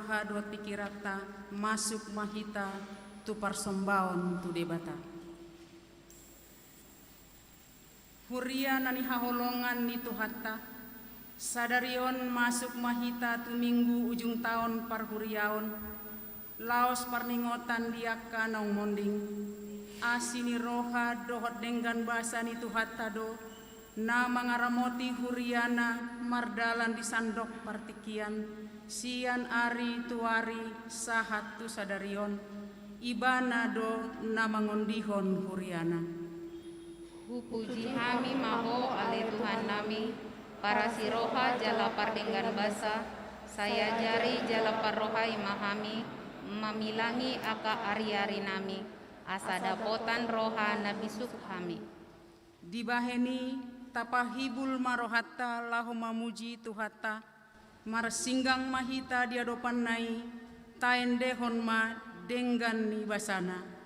roha dot pikirata masuk mahita tu parsombaon tu debata. Huria nani haholongan ni tuhatta sadarion masuk mahita tu minggu ujung tahun parhuriaon laos parningotan diaka naung monding asini roha dohot denggan basani tuhatta do na mangaramoti huriana mardalan di sandok partikian sian ari tuari sahat tu sadarion ibana do na mangondihon huriana. Puji hami maho ale Tuhan nami para siroha jala pardenggan basa saya jari jala parroha imahami mamilangi aka ari-ari nami asa dapotan roha nabi sukhami Dibaheni tapahibul marohatta lahu mamuji tuhatta marsinggang mahita diadopan nai taendehon ma denggan ni basana.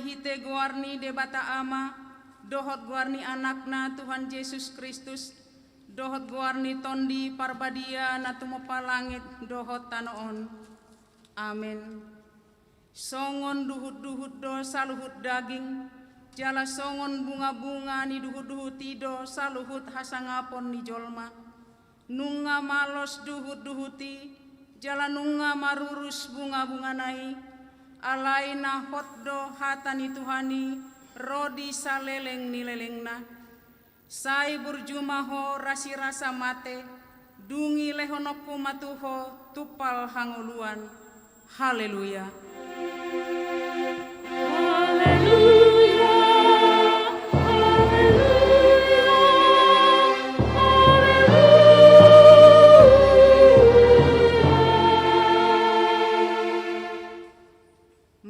Hite guarni debata ama dohot guarni anakna Tuhan Yesus Kristus dohot guarni tondi parbadia na tumopa langit dohot tanoon. Amin. Songon duhut-duhut do saluhut daging jala songon bunga-bunga ni duhut-duhut tido saluhut hasangapon ni jolma nunga malos duhut-duhuti jala nunga marurus bunga-bunga nai alaina hotdo hatani Tuhani rodi saleleng nilelengna sai burjumaho rasi rasa mate dungi lehonokku matuho tupal hangoluan. Haleluya.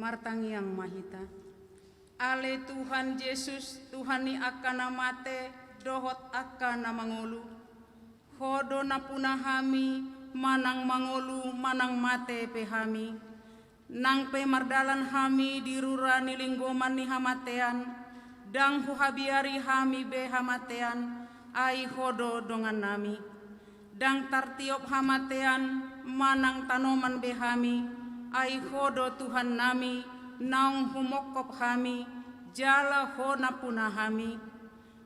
Martangiang mahita ale Tuhan Yesus Tuhani akana mate dohot akana mangolu hodo napunahami manang mangolu manang mate pehami nang pe mardalan hami dirurani linggoman ni hamatean dang huhabiari hami be hamatean ai hodo dongan nami dang tartiop hamatean manang tanoman be hami ai hodo Tuhan nami naung humokop hami jala ho napunahami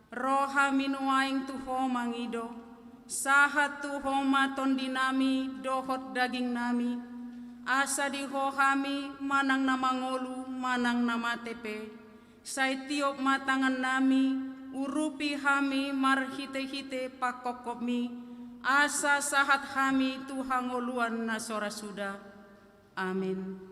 rohami nuaing tuho mangido sahat tuho maton dinami dohot daging nami asa diho hami manang namangolu manang namatepe sai tiop matangan nami urupi hami marhite-hite pakokopmi asa sahat hami tuhangoluan nasora suda. Amin.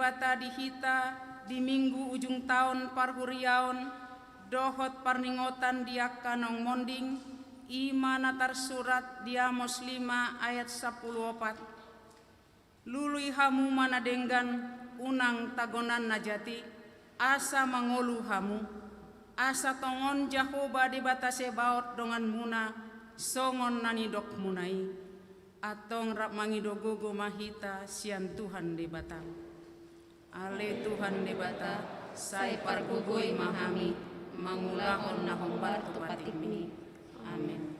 bata dihita di minggu ujung tahun parhuriaon dohot parningotan dia kanong monding ima natar surat dia Amos 5 ayat 14. Lului hamu mana denggan unang tagonan najati asa mangolu hamu asa tongon Jahoba di batase baot dongan muna songon nani dok munai atong rap mangidogogo mahita sian Tuhan de bata. Ale Tuhan de bata sai pargugoi mahami mangulahon na hombar tu patikmi. Amin.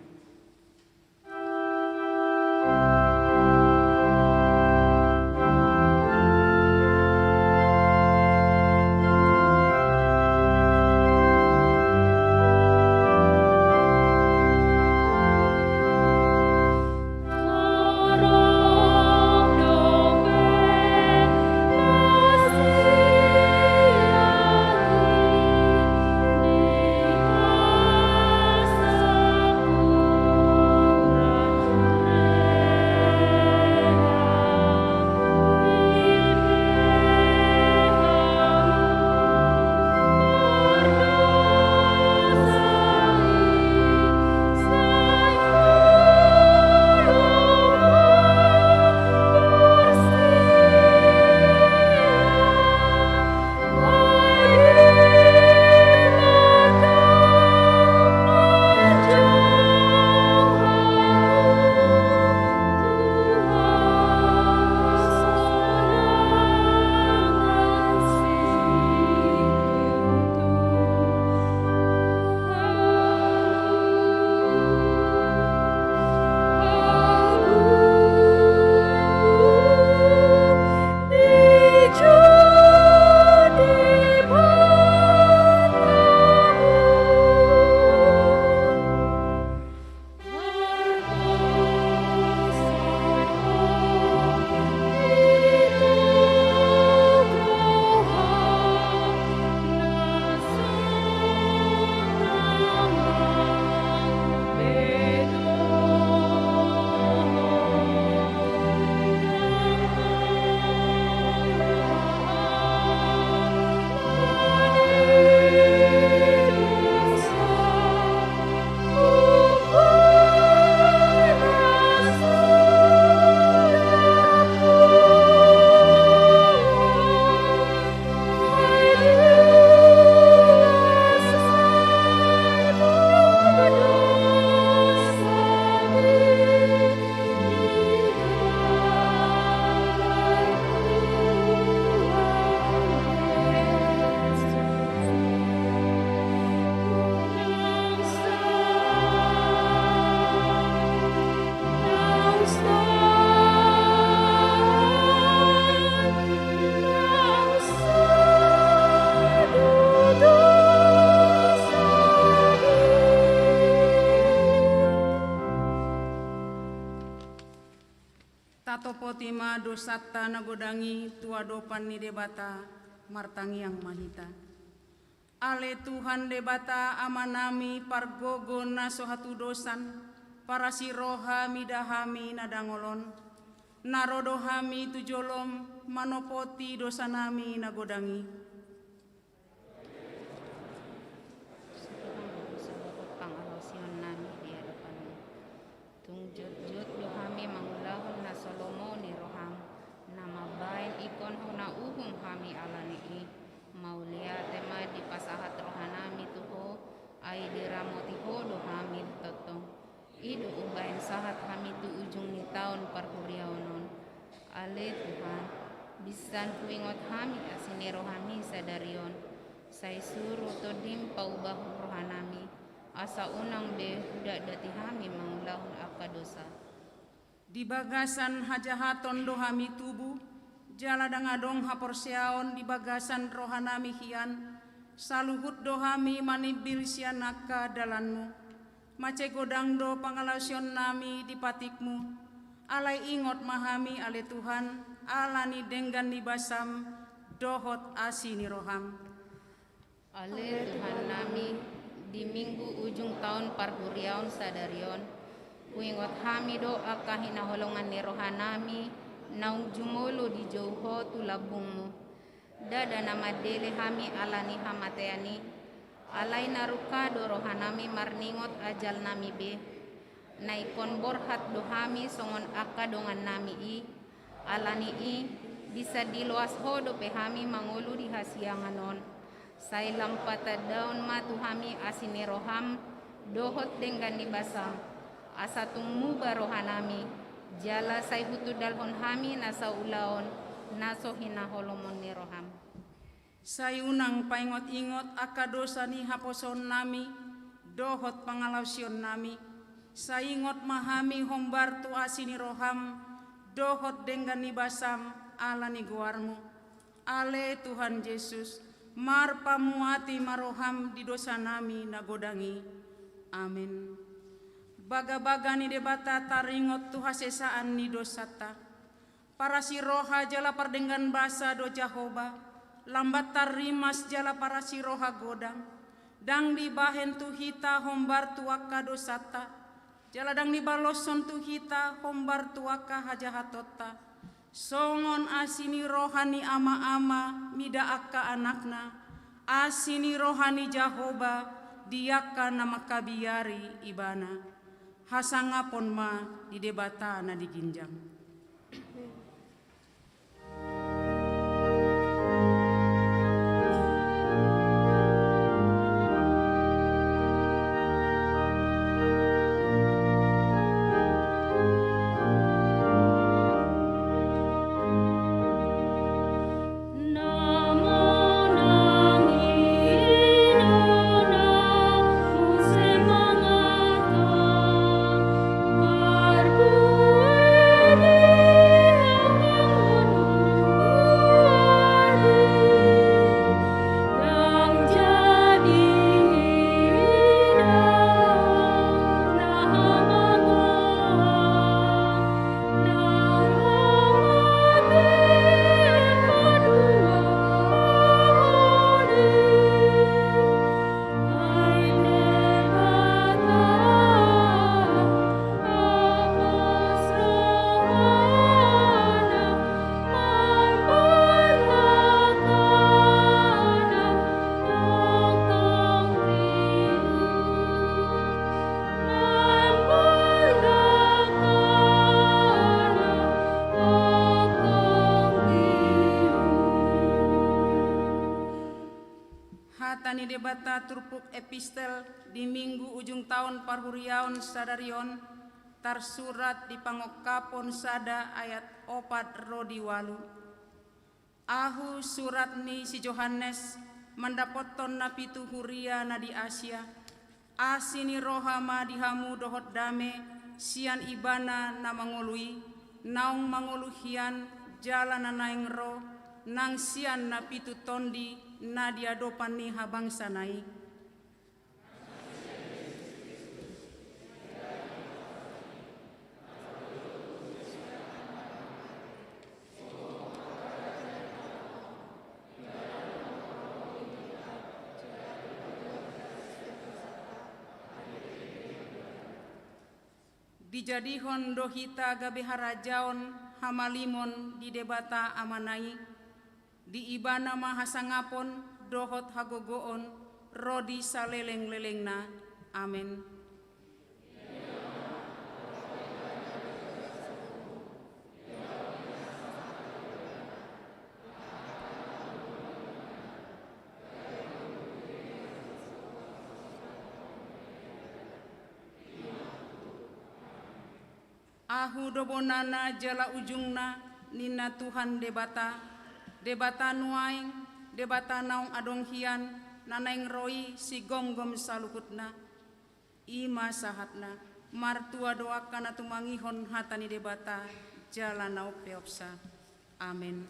Potima dosata nagodangi tua dopan ni debata martangi yang mahita. Ale Tuhan debata amanami pargogo na sohatu dosan para siroha midahami nadangolon narodohami tujolom manopoti dosanami nagodangi. Pangalasion nami di hadapanmu. Tungjut-jut dohami mangulahon na Salomo ni roham. Nama bain ikon huna uhum kami alani maulia tema di pasahat rohanami tuho ai diramotiho dohami toto. Idu ubain sahat kami tu ujung ni tahun parhuriaonon. Ale Tuhan bisan kuingot kami asini rohami sadarion. Sai suruh todim paubah rohanami. Asa unang be hudak dati kami mangulahun akadosa. Di bagasan hajahaton dohami tubuh, jala dangadong haporseaon di bagasan rohanami hian, saluhut dohami manibil sianaka dalanmu, mace godang do pangalasion nami di patikmu, alai ingot mahami ale Tuhan, alani denggan di basam, dohot asini roham. Ale Tuhan nami, di minggu ujung tahun parhuriaon sadarion, kuingot hami doa kahina holongan ni rohanami naung jumolo di jauho tulabungmu dada nama dele hami alani hamateani, alai naruka dorohanami marningot ajal nami be, naikon borhat dohami songon aka dongan nami i, alani i, bisa diluas hodo pehami mangulu di hasianganon, sai lampata daun matu hami asini roham, dohot dengan nibasa, asatung muba rohanami, jala sai hutu dalhon hami nasa ulaon, naso hina holomon ni roham. Sayunang paingot-ingot aka dosa ni haposon nami, dohot pangalausion nami, saingot mahami hombar tu asini roham, dohot dengan nibasam ala ni guarmu. Ale Tuhan Yesus, mar pamuati maroham di dosa nami nagodangi. Amin. Baga-baga ni debata taringot tu hasesaan ni dosata, para si roha jala pardengan basa do Jahoba, lambat tarimas jala para si roha godang, dang di bahen tu hita hombar tuaka dosata, jala dang di baloson tu hita hombar tuaka hajahatota, songon asini rohani ama-ama mida akka anakna, asini rohani Jahoba diaka nama kabiari ibana, hasangapon ma di debata na diginjang. Tani debata turpuk epistel di minggu ujung tahun parhuriaon sadarion tarsurat di pangokapon sada ayat 4 rodi walu. Ahu surat ni si Johannes mandapoton na pitu huria na di Asia, asini rohama dihamu dohot dame sian ibana na mangului, naung manguluhian jalan na naing ro nang sian na pitu tondi na diadopan ni habang sanai. Dijadihon dohita gabe harajaon hamalimon di debata amanai, di ibana mahasangapon dohot hagogoon rodi saleleng-lelengna. Amin. Ahu dobonana jala ujungna nina Tuhan debata nuaing, debata naung adong hian, nanaing roi si gom-gom salukutna, ima sahatna, martua doakan atumangihon hatani debata, jala nau peopsa. Amin.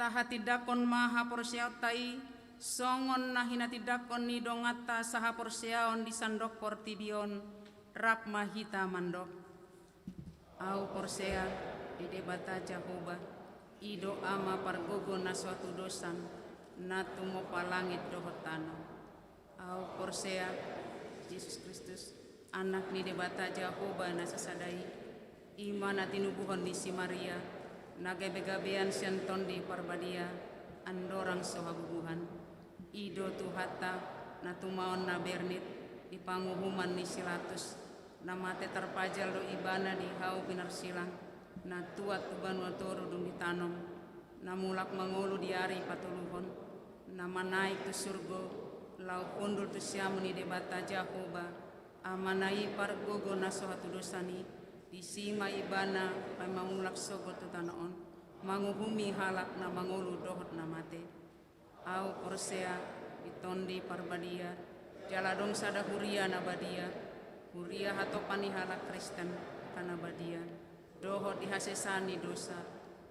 tahatidakon maha porsiautai songon nahinatidakon ni dongata saha porsiaon di sandok portidion rap mahita mandok au porsea di debata Jehovah ido ama pargogo na suatu dosan na tumo palangit dohotano au porsea Yesus Kristus anak ni debata Jehovah na sasadai ima na tinubuhon di si Maria na gabe-gabean sianton di parbadia andorang sohabubuhan ido tuhata na tumaon na bernit di panguhuman ni silatus na mate terpajal do ibana di hau binar silang na tuat tuban watoro dung ditanom na mulak mangolu di ari patuluhon na manaik tu surgo lau pundul tu siam ni debata Jehovah amanai pargogo na sohatu dosani di sima ibana pai mangulak sogo tu tanaon manguhumi halak na mangolu dohot na mate au porsea itondi parbadia jaladong sada huria na badia huria hatopani halak Kristen kana badia dohot dihasesani dosa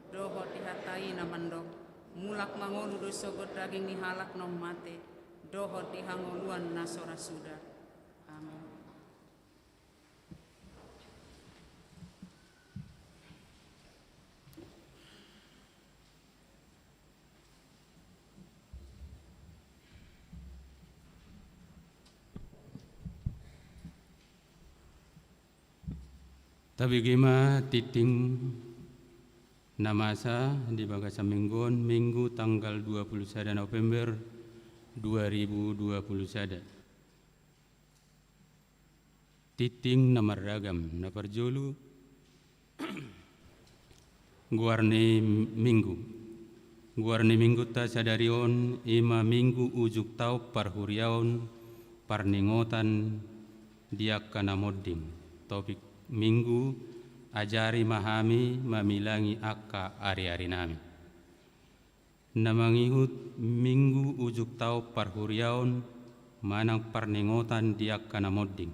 dohot dihatai na mandok mulak mangolu dosa god daging ni halak nom mate dohot dihangoluan na sora suda. Amin. Tabigima titing namasa di Bagasa Minggon Minggu tanggal 21 November 2021. Titing namar ragam na parjolu guarni minggu ta sadarion ima minggu ujuk tau parhuriaon parningotan diak kana modding topik minggu ajari mahami mamilangi akka ari-ari nami namangihut minggu ujuk tau parhuriaon manang parningotan diak kana modding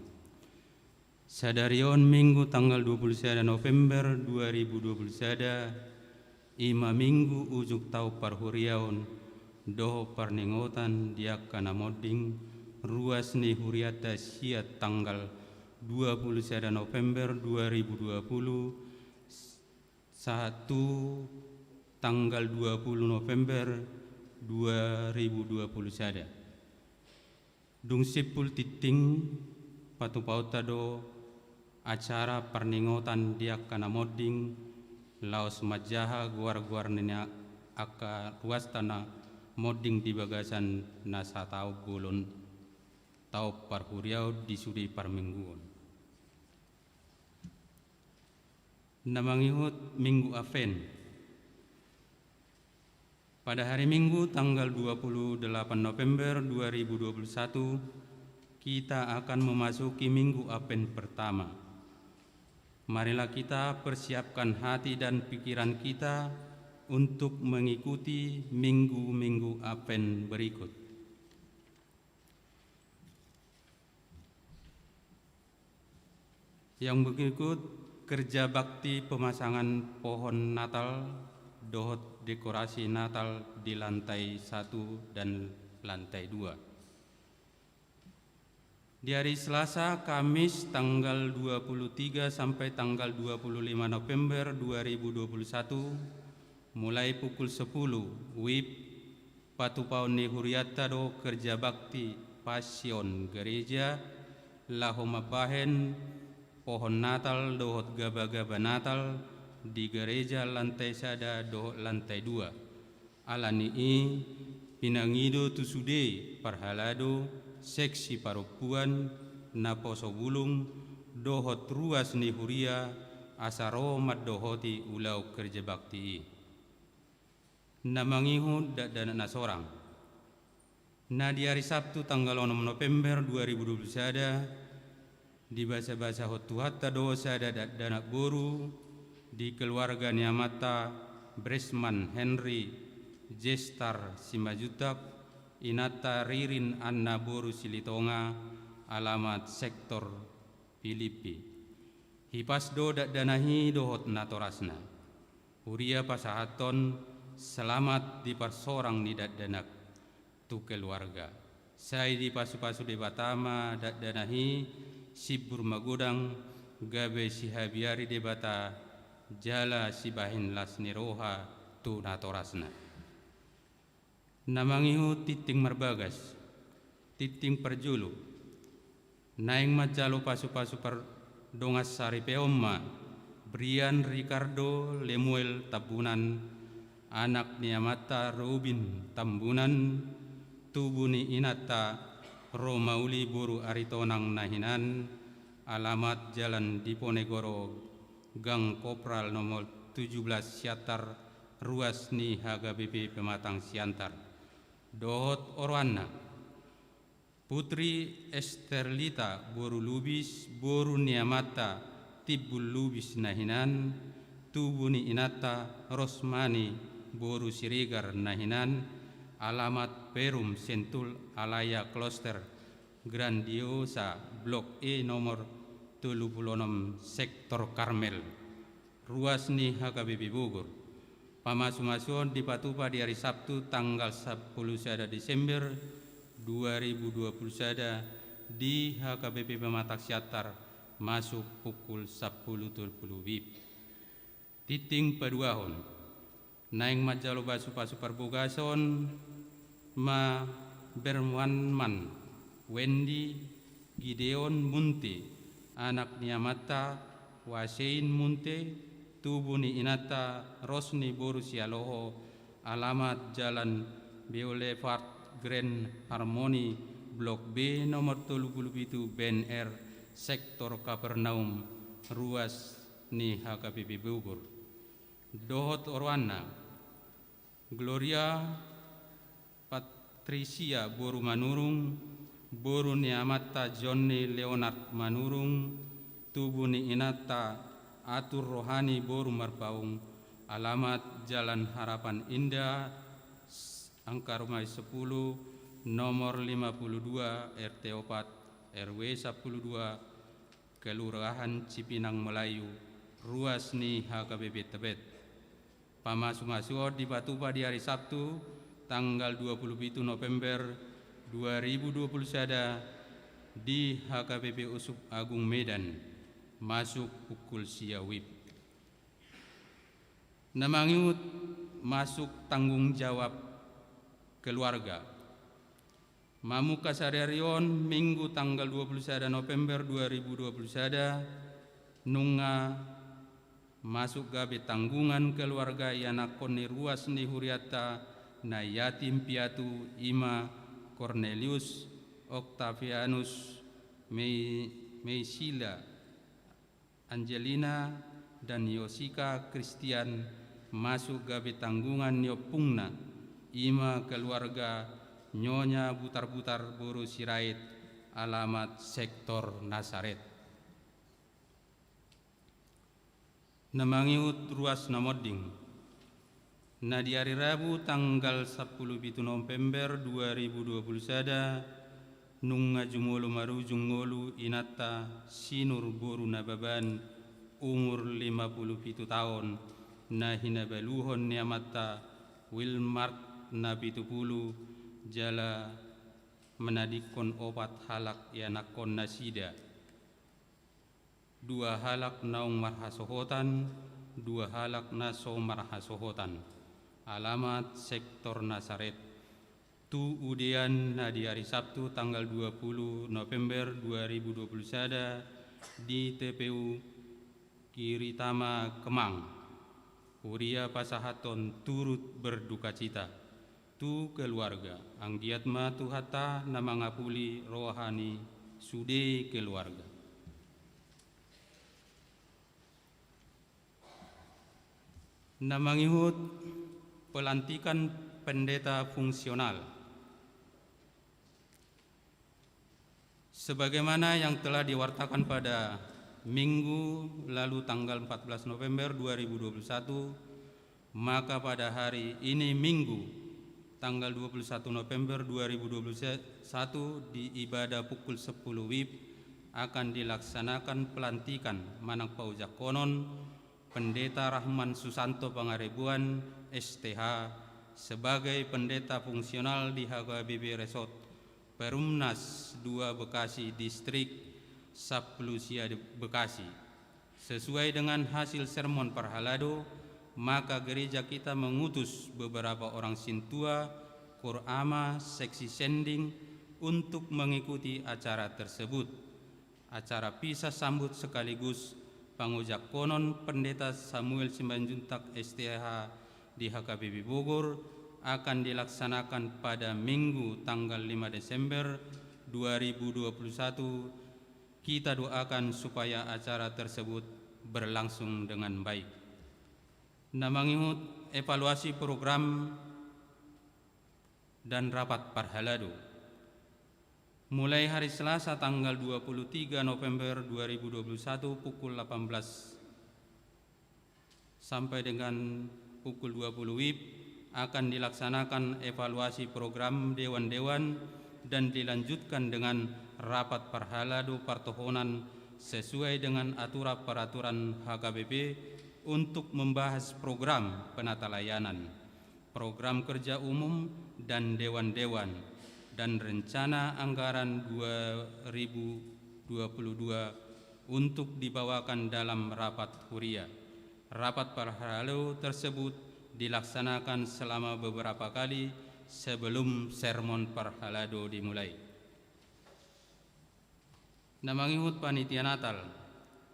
sadarion minggu tanggal 21 November 2021 ima minggu ujuk tau parhuriaon doho parningotan diak kana modding ruas ni huriata siat tanggal 21 November 2020 tanggal 20 November 2021 dung sipul titing patu pautado acara perningotan diak kana modding laos majaha guar-guar nina aka ruas tanah modding di bagasan nasa tau golon tau parhuriau di sudi parmingguon namangihut Minggu Advent. Pada hari Minggu tanggal 28 November 2021 kita akan memasuki Minggu Advent pertama. Marilah kita persiapkan hati dan pikiran kita untuk mengikuti minggu-minggu Advent berikut. Yang berikut kerja bakti pemasangan pohon Natal, dohot dekorasi Natal di lantai 1 dan lantai 2. Di hari Selasa, Kamis tanggal 23 sampai tanggal 25 November 2021 mulai pukul 10 WIB Patupauni Huriata do kerja bakti Pasion Gereja Lahoma Bahen pohon Natal dohot gaba-gaba Natal di gereja lantai sada dohot lantai 2 alani pinangido tusude parhalado seksi parupuan naposo bulung dohot ruas ni huria asaro mad dohoti ulau kerja bakti namangihu dan nasorang na di hari Sabtu tanggal 6 November 2021 di bahasa-bahasa hotuhatta dosa danak boru di keluarga Niamata Bresman Henry Jestar Simajutak Inata Ririn Anna Boru Silitonga alamat sektor Filipi hipas do danahi dohot natorasna Huria pasahaton selamat di parsorang ni danak tu keluarga. Saya di pasu-pasu di Batama danahi sibur magudang gabe si habiari di bata jala si bahin las niroha tu natorasna. Namangihu titing marbagas, titing perjulu, naing majalo pasu-pasu per dongas sari peomma, Brian Ricardo Lemuel Tabunan, anak Niamata Robin Tambunan, tubuni inata Romauli Buru Aritonang Nahinan, alamat Jalan Diponegoro, Gang Kopral nomor 17 Siantar, Ruas Ni HKBP Pematang Siantar. Dohot Orwana, Putri Esterlita Boru Lubis, Boru Niamata Tibul Lubis Nahinan, Tubuni Inata Rosmani Boru Sirigar Nahinan, alamat Perum Sentul Alaya Kloster Grandiosa Blok E nomor 76 Sektor Karmel, Ruas Ni HKBP Bogor. Pamasu-masuon di Patupa di hari Sabtu tanggal 10 Desember 2020 di HKBP Pematang Siantar masuk pukul 10.30 WIB. Titing paduahon naing majalo basu pasu parbogason ma Bermanman Wendy Gideon Munte, anak Niamata Wasein Munte, tubuni inata Rosni Boru Sialoho, alamat Jalan Boulevard Grand Harmony Blok B nomor 37 BNR Sektor Kapernaum, Ruas Ni HKBP Bogor. Dohot Orwana Gloria Patricia Boru Manurung, Boru Niamata Johnny Leonard Manurung, tubuni inata Atur Rohani Boru Marpaung, alamat Jalan Harapan Indah, angka rumah 10, nomor 52, RT 4, RW 12, Kelurahan Cipinang Melayu, Ruas Ni HKBP Tebet. Pamasu-masuon di Patupa di hari Sabtu, tanggal 27 November 2021 di HKBP Usuk Agung Medan, masuk pukul siawib. Namangiut masuk tanggung jawab keluarga. Mamu kasariarion Minggu tanggal 21 November 2021 nunga masuk gabe tanggungan keluarga yanakon ni ruas ni huriata na yatim piatu Ima Cornelius Octavianus Meisila Angelina dan Yosika Christian masuk gabe tanggungan nyopungna Ima keluarga Nyonya Butar-Butar Boru Sirait, alamat Sektor Nasaret. Namangiut ruas namoding na di hari Rabu tanggal 10 November 2021 nunga jumolo marujung ngolu inata Sinur Boru Nababan umur 57 tahun na hinabaluhon Niamata Wilmart na 70 jala menadikon obat halak yanakon nasida 2 halak naung marhasohotan 2 halak naso marhasohotan, alamat Sektor Nasaret. Tu udian na di hari Sabtu tanggal 20 November 2021 di TPU Kiritama Kemang. Uria pasahaton turut berduka cita. Tu keluarga anggiatma tu hata na mangapuli rohani sude keluarga. Namangihut pelantikan pendeta fungsional. Sebagaimana yang telah diwartakan pada Minggu lalu tanggal 14 November 2021, maka pada hari ini Minggu tanggal 21 November 2021 di ibadah pukul 10 WIB akan dilaksanakan pelantikan manang paujakonon Pendeta Rahman Susanto Pangarebuan, STH, sebagai pendeta fungsional di HKBP Resort Perumnas 2 Bekasi Distrik Saplusia Bekasi. Sesuai dengan hasil sermon Parhalado, maka gereja kita mengutus beberapa orang sintua, Kurama, seksi sending untuk mengikuti acara tersebut. Acara pisah sambut sekaligus pangujak konon Pendeta Samuel Simanjuntak STH di HKBP Bogor akan dilaksanakan pada Minggu tanggal 5 Desember 2021. Kita doakan supaya acara tersebut berlangsung dengan baik. Namangihut evaluasi program dan rapat Parhalado. Mulai hari Selasa tanggal 23 November 2021 pukul 18 sampai dengan pukul 20 WIB akan dilaksanakan evaluasi program dewan-dewan dan dilanjutkan dengan rapat Parhalado Partohonan sesuai dengan aturan peraturan HKBP untuk membahas program penata layanan, program kerja umum dan dewan-dewan, dan rencana anggaran 2022 untuk dibawakan dalam rapat huria. Rapat Parhalado tersebut dilaksanakan selama beberapa kali sebelum sermon Parhalado dimulai. Namangihut Panitia Natal.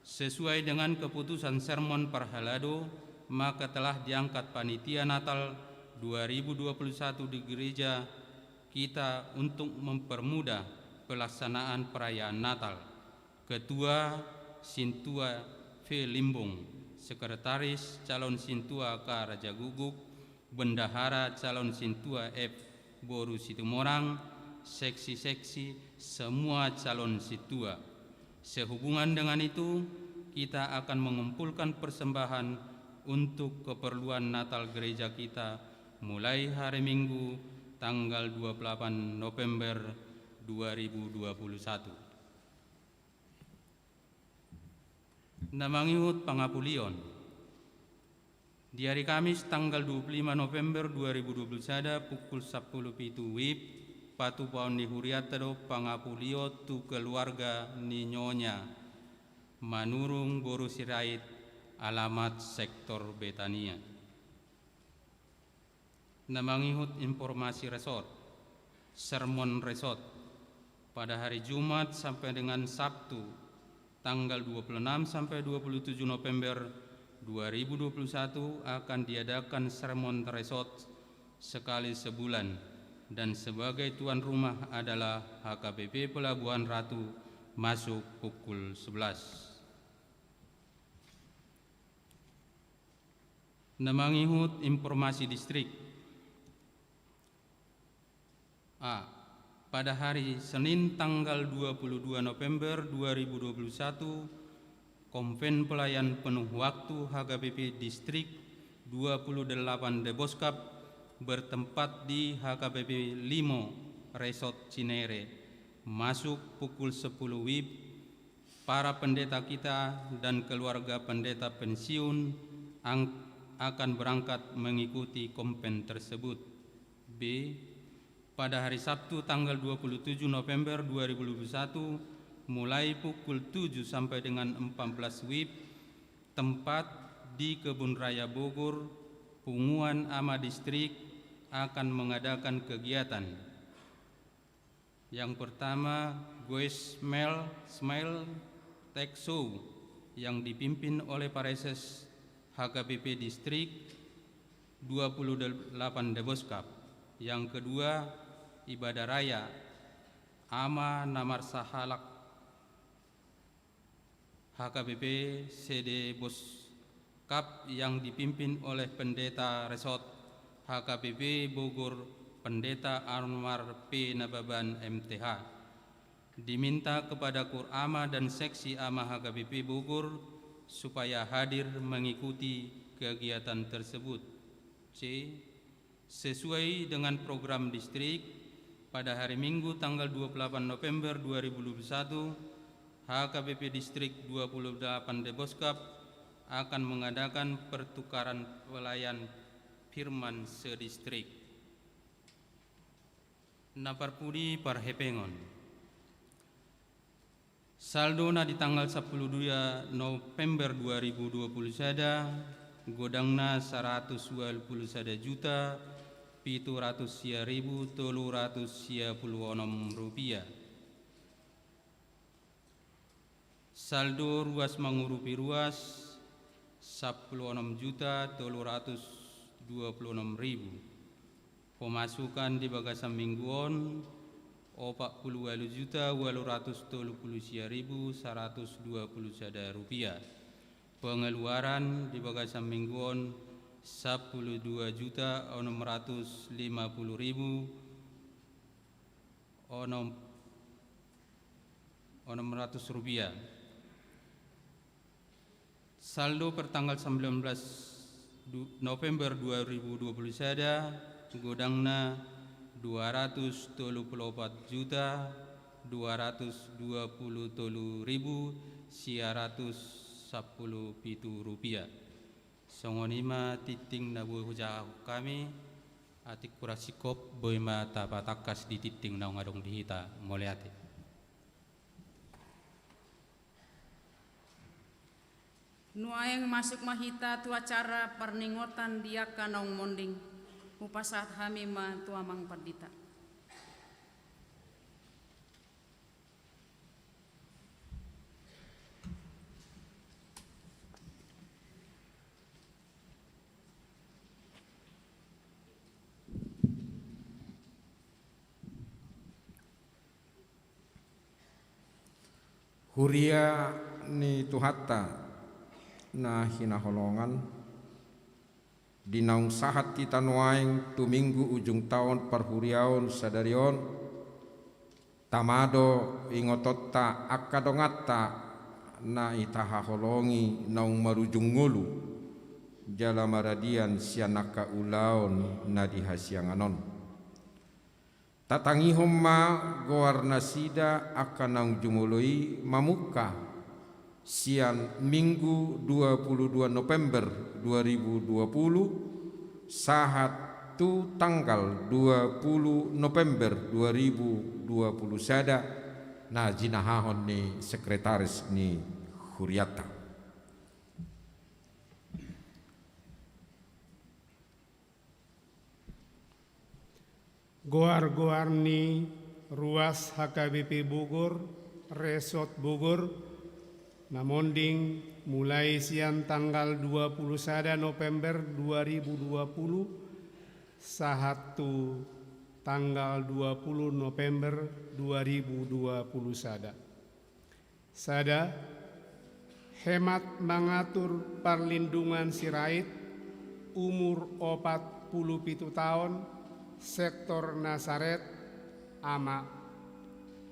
Sesuai dengan keputusan sermon Parhalado, maka telah diangkat Panitia Natal 2021 di gereja kita untuk mempermudah pelaksanaan perayaan Natal. Ketua Sintua V. Limbong, Sekretaris Calon Sintua K. Raja Guguk, Bendahara Calon Sintua F. Boru Situmorang, seksi-seksi semua calon sintua. Sehubungan dengan itu, kita akan mengumpulkan persembahan untuk keperluan Natal gereja kita mulai hari Minggu tanggal 28 November 2021. Namangihut Pangapulion. Di hari Kamis tanggal 25 November 2021 pukul 10.07 WIB patu paun di Huriatado Pangapulio tu keluarga ni Nyonya Manurung Boru Sirait, alamat sektor Betania. Namangihut informasi resort. Sermon resort pada hari Jumat sampai dengan Sabtu tanggal 26 sampai 27 November 2021 akan diadakan sermon resort sekali sebulan, dan sebagai tuan rumah adalah HKBP Pelabuhan Ratu masuk pukul 11. Namangihut informasi distrik. A. Pada hari Senin tanggal 22 November 2021, Konven Pelayan Penuh Waktu HKBP Distrik 28 Deboskap bertempat di HKBP Limo Resort Cinere masuk pukul 10 WIB. Para pendeta kita dan keluarga pendeta pensiun akan berangkat mengikuti konven tersebut. B. Pada hari Sabtu tanggal 27 November 2021 mulai pukul 7 sampai dengan 14 WIB, tempat di Kebun Raya Bogor, Punguan Ama Distrik akan mengadakan kegiatan. Yang pertama, Goes Smile Tech Show yang dipimpin oleh Pareses HKBP Distrik 28 Deboskap. Yang kedua, ibadah raya Ama Namar Sahalak HKBP CD Boskap yang dipimpin oleh Pendeta Resort HKBP Bogor Pendeta Anwar P. Nababan MTH. Diminta kepada Kurama dan Seksi Ama HKBP Bogor supaya hadir mengikuti kegiatan tersebut. C. Sesuai dengan program distrik, pada hari Minggu tanggal 28 November 2021, HKBP Distrik 28 Deboskap akan mengadakan pertukaran pelayan firman sedistrik. Naparpudi parhepengon. Saldona di tanggal 12 November 2020 sada godangna 121 juta 700.336 rupiah. Saldo ruas mangurupi ruas 16.326.000. Pemasukan di bagasan mingguan 48.833.121 rupiah. Pengeluaran di bagasan mingguan 12.650.600 rupiah. Saldo per tanggal 19 November 2020 sada godangna 227.227.110 rupiah. Songonima titing nabu hujah kami atik kurasikop boima tapatakas di titing na ngadong dihita moleate. Nuaeng masuk mahita tu acara perningotan dia kanong monding upasat hamima tuamang perdita. Huria ni tuhatta na hinaholongan dinaung sahat kita nuaing tu minggu ujung tahun perhuriaun sadarion tamado ingototta akadongatta na itaha holongi naung marujung ngulu jala maradian sianaka ulaon na dihasianganon tatangihom ma goarna sida akan naung jumului mamuka siang Minggu 22 November 2020 sahat tu tanggal 20 November 2020 sada na jinahahon ni sekretaris ni Huriata. Goar-goar ni ruas HKBP Bogor, Resort Bogor, namonding mulai siang tanggal 21 November 2020 sahatu tanggal 20 November 2020 sada hemat mengatur perlindungan sirait umur 47 tahun sektor Nasaret ama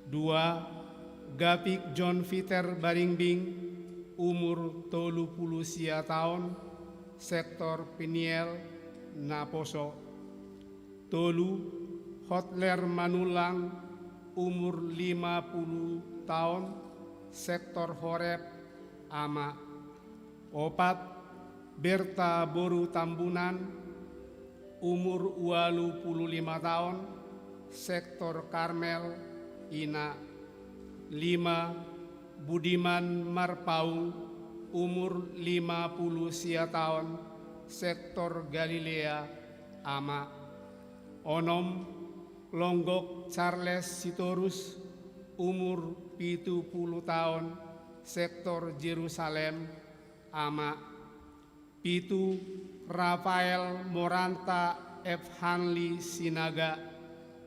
2 Gapik John Peter Baringbing umur 30 tahun sektor Piniel Naposo Tolu Hotler Manulang umur 50 tahun sektor Horeb ama 4 Berta Boru Tambunan umur 25 tahun sektor Karmel Ina 5 Budiman Marpaung umur 50 tahun sektor Galilea ama 6 Longgok Charles Sitorus umur 70 tahun sektor Jerusalem ama 7 Rafael Moranta F. Hanli Sinaga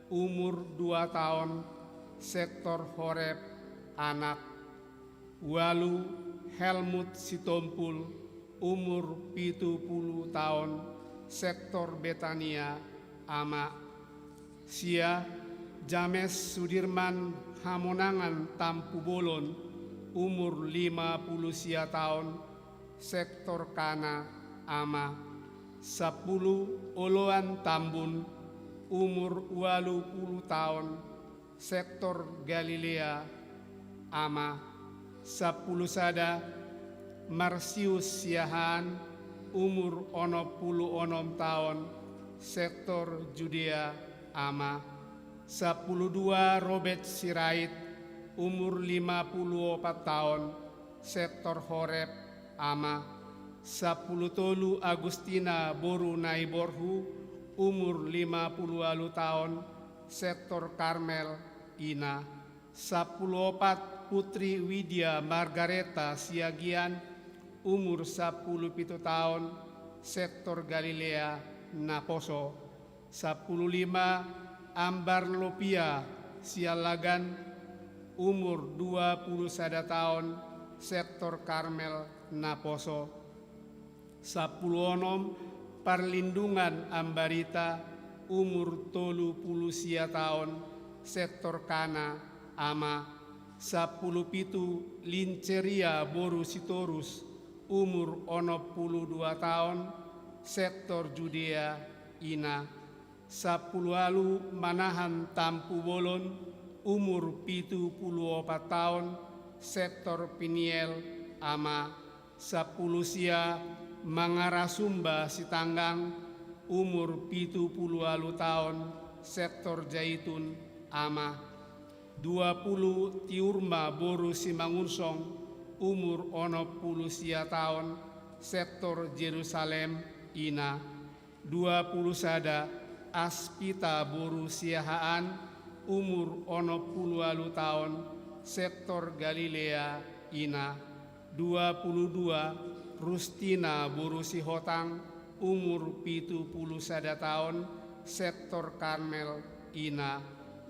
umur 2 tahun sektor Horeb anak 8 Helmut Sitompul umur 70 tahun sektor Betania ama sia James Sudirman Hamonangan Tampu Bolon umur 50 tahun sektor Kana ama 10 Oloan Tambun umur 20 tahun sektor Galilea ama 10 sada Marsius Siahaan, umur 26 tahun, sektor Judea, ama. 12 Robert Sirait, umur 54 tahun, sektor Horeb, ama. 13 Agustina Boru Naiborhu, umur 50 tahun, sektor Karmel, ina. 14 Putri Widya Margareta Siagian, umur 17 tahun, sektor Galilea, Naposo. 15 Ambar Lopia Sialagan, umur 21 tahun, sektor Karmel, Naposo. 16 Perlindungan Ambarita, umur 30 tahun, sektor Kana, ama. 17 Linceria Boru Sitorus, umur 22 tahun, sektor Judea, ina. 10 Manahan Tampu Bolon, umur 74 tahun, sektor Piniel, ama. 10 Sia Mangarasumba Sitanggang, umur 70 tahun, sektor Jaitun, ama. 20 Tiurma Boru Simangunsong, umur 60 tahun, sektor Jerusalem, ina. 20 Sada Aspita Boru Siahaan, umur 60 tahun, sektor Galilea, ina. 22 Rustina Boru Sihotang, umur 71 tahun, sektor Karmel, ina.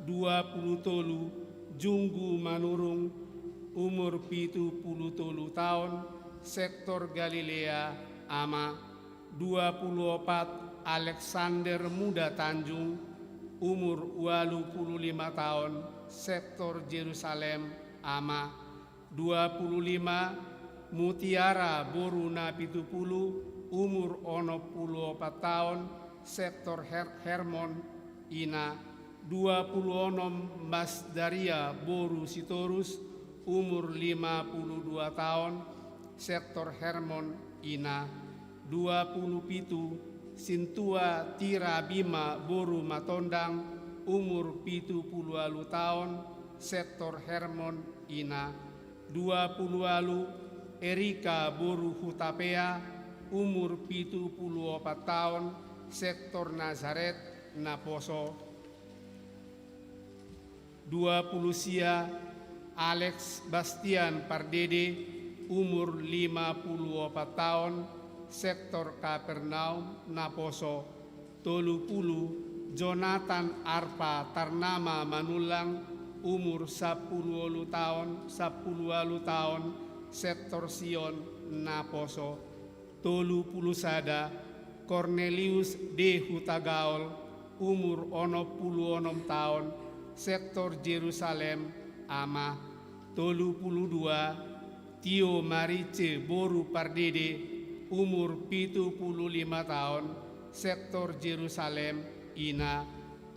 20 Junggu Manurung, umur 70 tahun, sektor Galilea, ama. 24 Alexander Muda Tanjung, umur 85 tahun, sektor Jerusalem, ama. 25 Mutiara Boru Napitupulu, umur 64 tahun, sektor Hermon, ina. 26 Mas Daria Boru Sitorus, umur 52 tahun, sektor Hermon, ina. 27 Sintua Tira Bima Boru Matondang, umur 70 tahun, sektor Hermon, ina. 20 Erika Boru Hutapea, umur 74 tahun, sektor Nazaret, Naposo. 20 Sia Alex Bastian Pardede, umur 54 tahun, sektor Kapernaum, Naposo. 30 Jonathan Arpa Tarnama Manulang, umur 10 tahun, sektor Sion, Naposo. 30 Sada Cornelius D. Hutagaol, umur 66 tahun, sektor Jerusalem, ama. 32 Tio Marice Boru Pardede, umur 75 tahun, sektor Jerusalem, ina.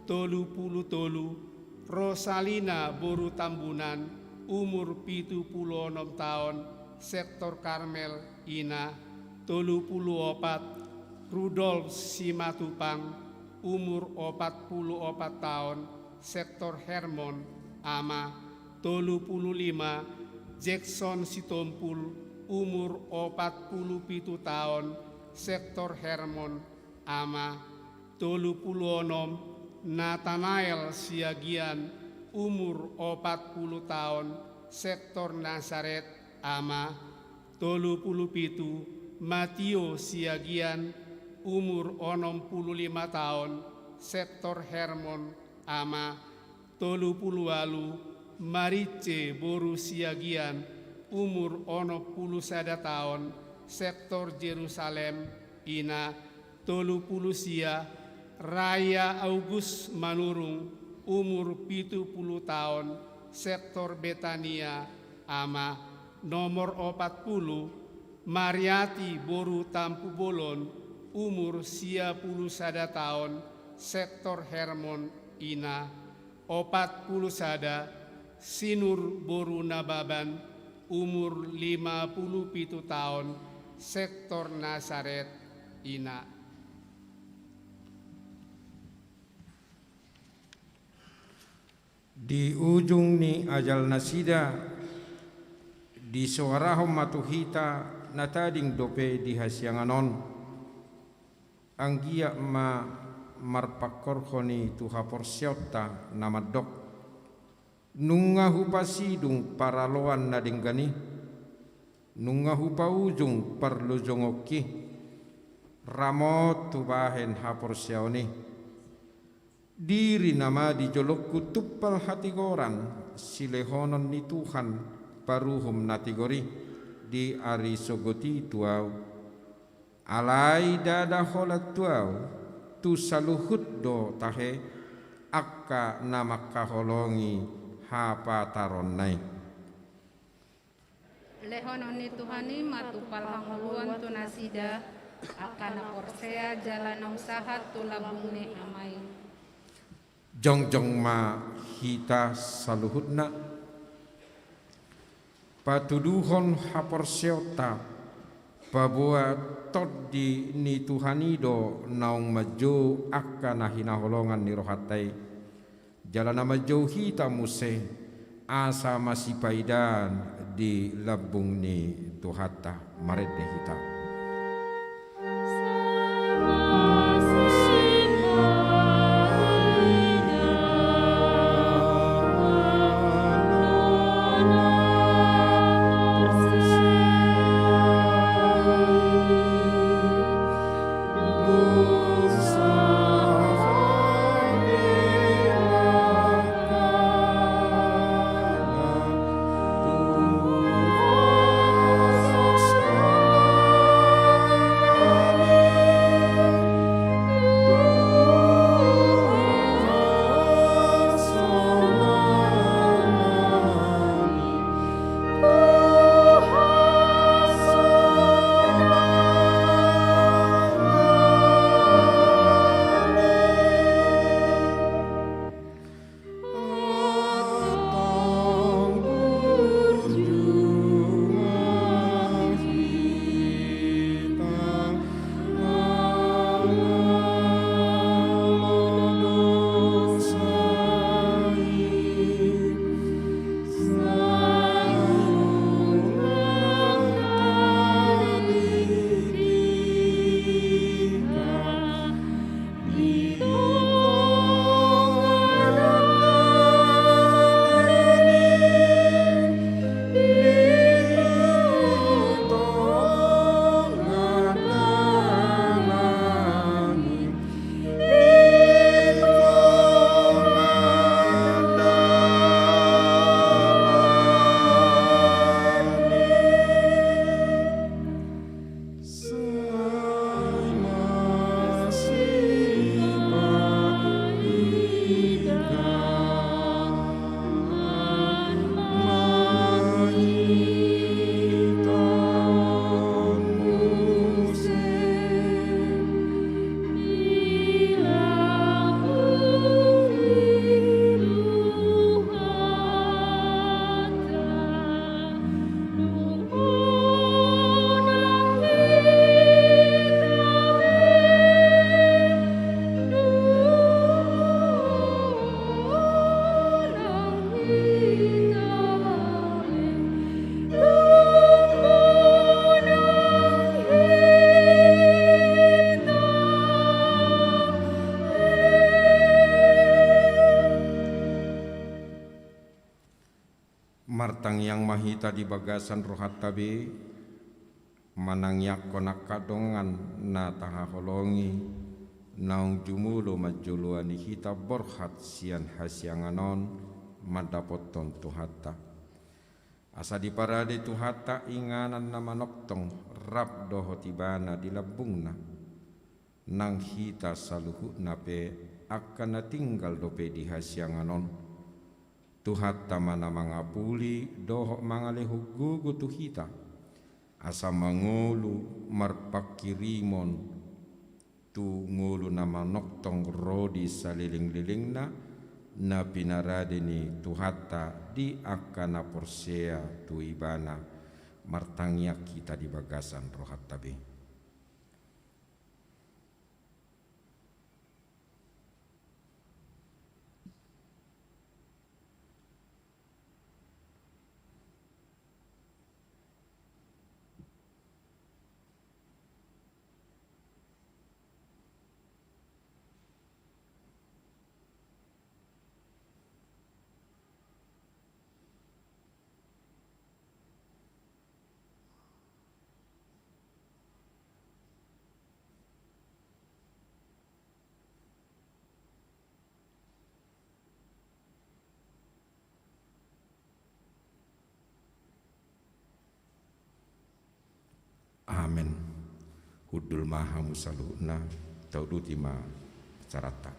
33 Rosalina Boru Tambunan, umur 76 tahun, sektor Karmel, ina. 34 Rudolf Simatupang, umur 44 tahun, sektor Hermon, ama. 35 Jackson Sitompul, umur 47 tahun, sektor Hermon, ama. 36 Nathanael Siagian, umur 40 tahun, sektor Nazaret, ama. 37 Matio Siagian, umur 65 tahun, sektor Hermon, ama. 38 Marice Boru Siagian, umur 61 tahun, sektor Jerusalem, ina. 30 Sia Raya August Manurung, umur 70 tahun, sektor Betania, ama. Nomor 40 Mariati Boru Tampu Bolon, umur 91 tahun, sektor Hermon, ina. 40 Sada Sinur Boru Nababan, umur 57 tahun, sektor Nazaret, Ina. Di ujung ni ajal nasida di suarahom matuhita natading dope di hasyanganon anggia ma marpakorhoni tuha porsyota namadok nunga hupasidung paraloan nadinggani nunga hupa ujung parlujongoki ramot tubahen haporsyaoni diri nama dijolok kutupal hati goran silehonon ni Tuhan paruhum natigori di ari sogoti tuau alai dada holat tuau tu saluhut do tahe akka nama kaholongi hapa taronnai Lehonon ni Tuhani matupal hanguluan tu nasida akana porsea jalan usaha tu labungne amai jongjong ma hita saluhutna patuduhon haporsyota pabua toddi ni Tuhanido naung majo akana hinaholongan ni rohatai jalana majo hita muse asa masipaidan di labung ni Tuhata marede hita martang yang mahita di bagasan rohat tabi manangyak konak kadongan na tahaholongi naung jumulo majuluani hita borhat sian hasyanganon madapoton tuhata asa di parade tuhata inganan nama noktong rab doho tibana di labungna nang hita saluhu nape akan tinggal dope di hasyanganon Tuhatta mana mangapuli doho mangalehu gugu tuhita asa mangulu marpakirimon tu ngulu nama noktong rodi saliling-lilingna na pinaradeni tuhatta di akana porsea tu ibana martangya kita di bagasan rohat tabi. Amin. Hudul maha musaluna taudutima carata.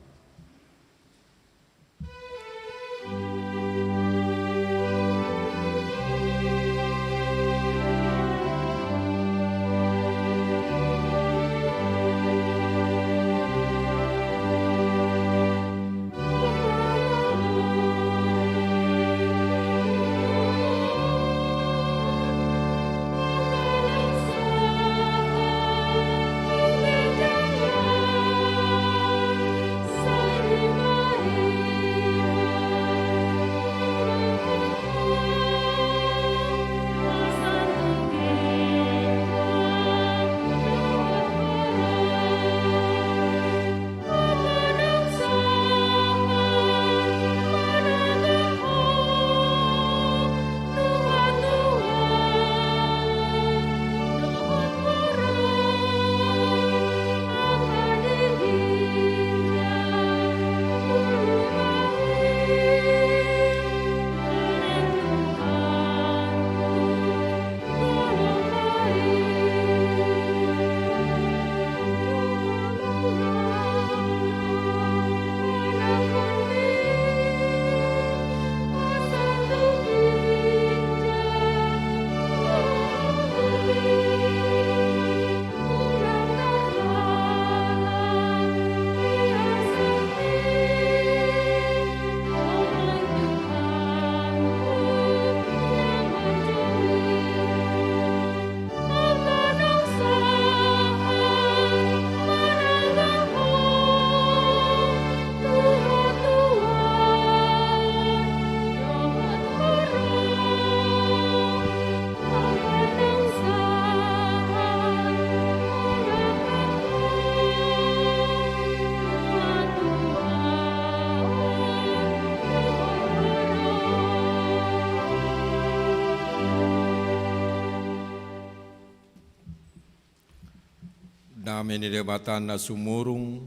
Dameni debatan na sumurung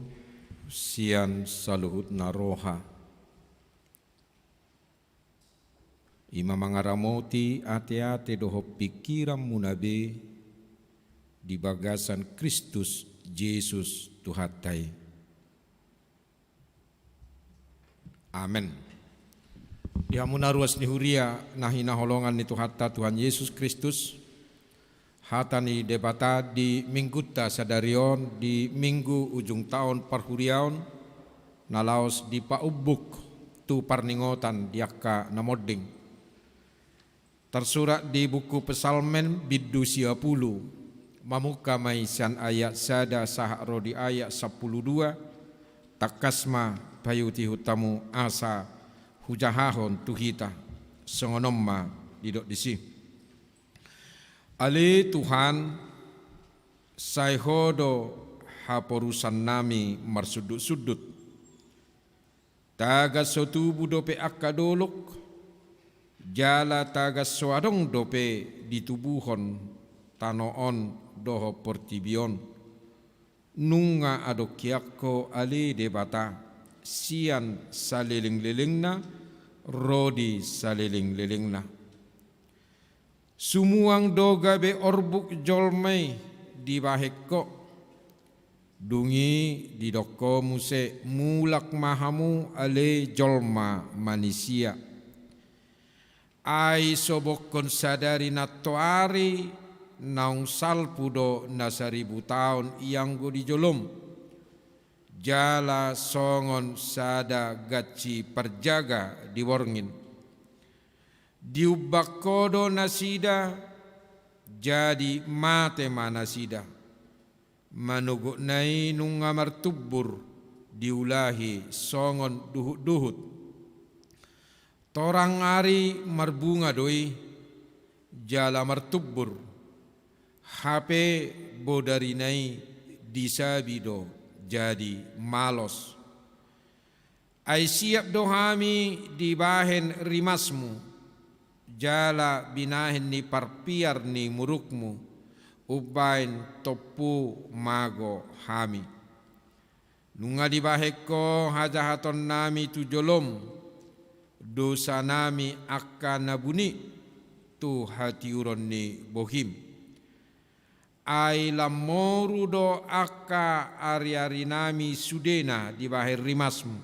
sian saluhut na roha. Ima mangaramoti ate-ate doho pikiran munabe di bagasan Kristus Yesus Tuhatai. Amin. Ya munaruas ni huria nahina holongan ni Tuhatta Tuhan Yesus Kristus. Hatani debata di mingguta sadarion di minggu ujung tahun parhuriaon nalaos di paubuk tu parningotan diakka namoding. Tersurat di buku Pesalmen biddu 10 mamuka maisan ayat sada sahak rodi ayat 12 takasma payuti hutamu asa hujahahon tuhita songonomma didok disi. Ale Tuhan sayhodo haporusan nami marsudut-sudut tagas sotubu dope akadolok jala tagas soadong dope ditubuhon tanoon doho portibion nunga adokiakko ale debata sian saliling-lilingna rodi saliling-lilingna. Sumuang doga be orbuk jolmei di bahekko dungi di doko muse mulak mahamu ale jolma manusia ai sobokon sadari natoari naung salpudo na 1000 tahun yang go di jolom jala songon sada gaci perjaga diworngin. Diubak kodo nasida jadi mate manasida. Manuguk nai nungamar tubur diulahi songon duhut-duhut. Torang ari marbunga doi jala martubur. HP bodari nai disabido jadi malos. Ai siap dohami dibahen rimasmu. Jala binahen ni parpiar ni murukmu. Ubain topu mago hami. Nunga dibaheko hajahaton nami tujolom. Dosa nami akan nabuni tu hati uron ni bohim. Ai lamoru do aka ari-ari nami sudena di bahir rimasmu.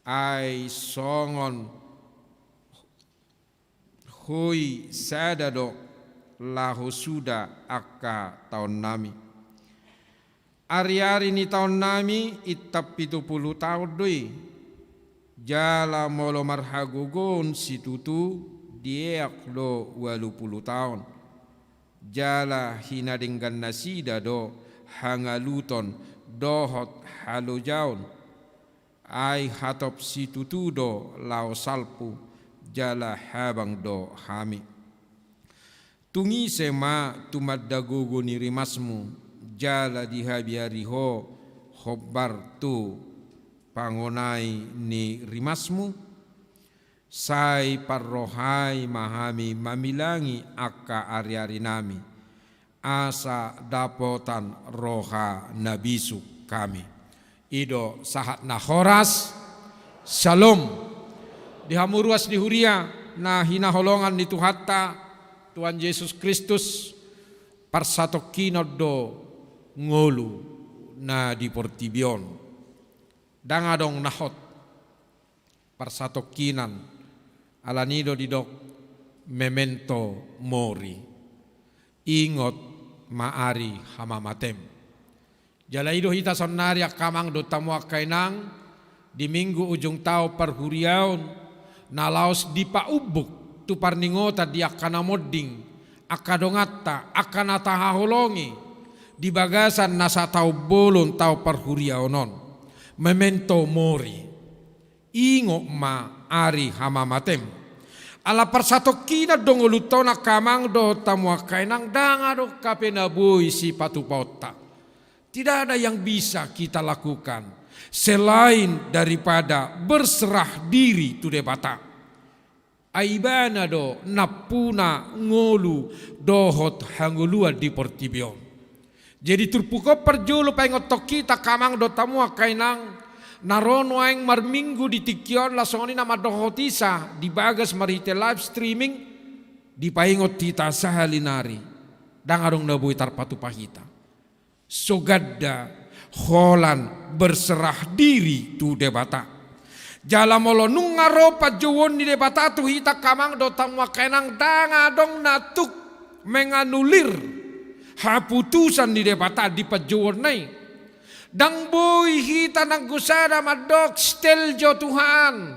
Ai songon hui sadado lahu suda aka tahun nami. Ari-ari ni tahun nami itap 70 tahun doi. Jala molo marhagugon situtu diek lo 80 tahun. Jala hina dengan nasida do hangaluton dohot halu jaun. Ai hatop situtu do lao salpu jala habang do hami. Tungi sema tumaddagogo ni rimasmu jala dihabiariho hobbar tu pangonai ni rimasmu. Sai parrohai mahami mamilangi akka ari-ari nami. Asa dapotan roha nabisu kami. Ido sahat nahoras shalom. Dihamuruas dihuria na hinaholongan ni Tuhatta Tuhan Yesus Kristus parsatokinod do ngolu na di portibion. Dangadong nahot parsatokinan alanido didok memento mori. Ingot maari hamamatem. Jalaido hita sonari akamang do tamu akainang di minggu ujung tao parhuriaon nalaos di paubuk tu parningota di akana modding akadongatta akana tahaholongi di bagasan nasa tau bolon tau parhuriaonon memento mori ingo ma ari hamamatem ala persatokina dongolutona kamang do tamu akainang dangado kapenabui si patupota. Tidak ada yang bisa kita lakukan selain daripada berserah diri tu debata. Aibana do napuna ngolu dohot hangulua di portibion. Jadi turpuko perjulu pengotok kita kamang do tamu akainang narono aing marminggu di tikion lasongoni nama dohotisa di bagas marite live streaming di paingot tita sahalinari dangarong nabui tarpatu pahita. Sogadda holan berserah diri tu debata. Jala molo nungaro pajowon di debata tu hita kamang do tamu kenang danga dong natuk menganulir haputusan di debata di pajowon nai. Dang boy hita nang gusada madok stel jo Tuhan.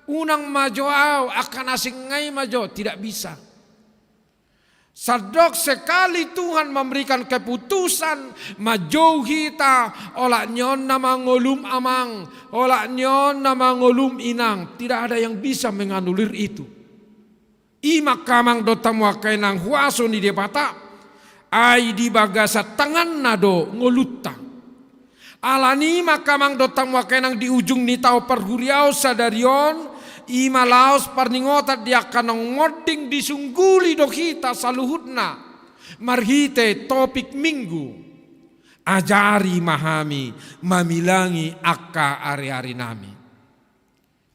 Unang majoaw akan asing ngai majo tidak bisa. Sadok sekali Tuhan memberikan keputusan majau kita olak nyon nama ngolum amang, olak nyon nama ngolum inang, tidak ada yang bisa menganulir itu. Ima kamang do tamu akainang huaso ni debata, ai di bagasa tangan nado ngolutta. Alani makamang do tamu akainang di ujung ni tau perhuriau sadarion. Ima laos parningota dia kanong ngoding disungguli do kita saluhutna marhite topik minggu ajari mahami mamilangi akka ari-ari nami.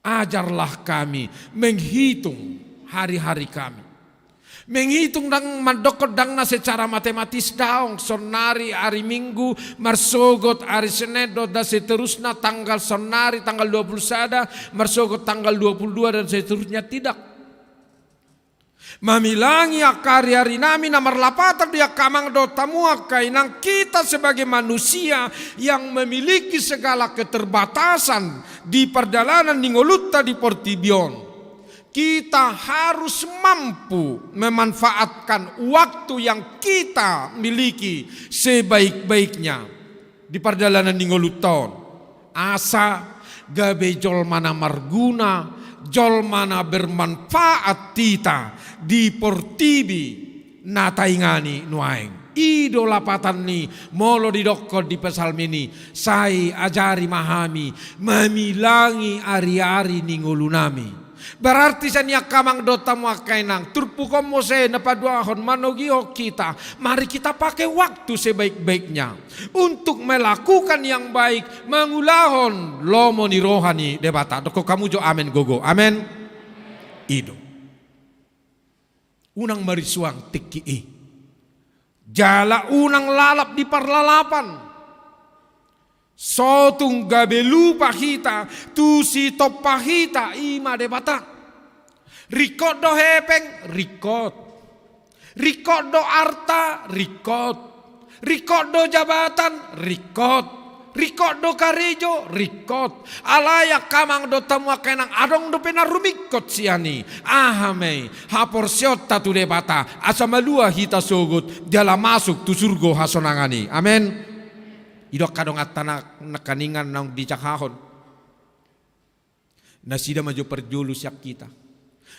Ajarlah kami menghitung hari-hari kami, menghitung dang mandokot dang na secara matematis daong sonari hari minggu marsogot hari senedo dan seterusnya tanggal sonari tanggal 21 marsogot tanggal 22 dan seterusnya tidak. Mamilangi akari-ari nami na marlapatan dia kamang do tamua kainang kita sebagai manusia yang memiliki segala keterbatasan di perjalanan ningolutta di Portibion. Kita harus mampu memanfaatkan waktu yang kita miliki sebaik-baiknya di perjalanan ningoluton. Asa gabe jol mana marguna, jol mana bermanfaat tita di Portibi nataingani nuaing. Idolapatan ni molo didokko di pesalmini sai ajari mahami mamilangi ari-ari ningolunami. Berarti sania kamang dota muakainang turpukom mose na paduahon manogio kita. Mari kita pakai waktu sebaik-baiknya untuk melakukan yang baik, mengulahon lomo ni rohani debata. Doko kamu jo amen gogo. Amen. Ido. Unang marisuang tiki. Jala unang lalap di parlalapan. Sotung gabelu pahita tu si top pahita ima debata. Rikot do hepeng rikot. Rikot do arta rikot. Rikot do jabatan rikot. Rikot do karejo rikot. Alaya kamang do tamua kenang adong do pena rumikot siani. Ahame hapor siota tu debata. Asamalua hita sogut jala masuk tu surgo hasonangani. Amen. Idok kadong atana nakaningan nang dicakahon. Nasida maju perjulu siap kita.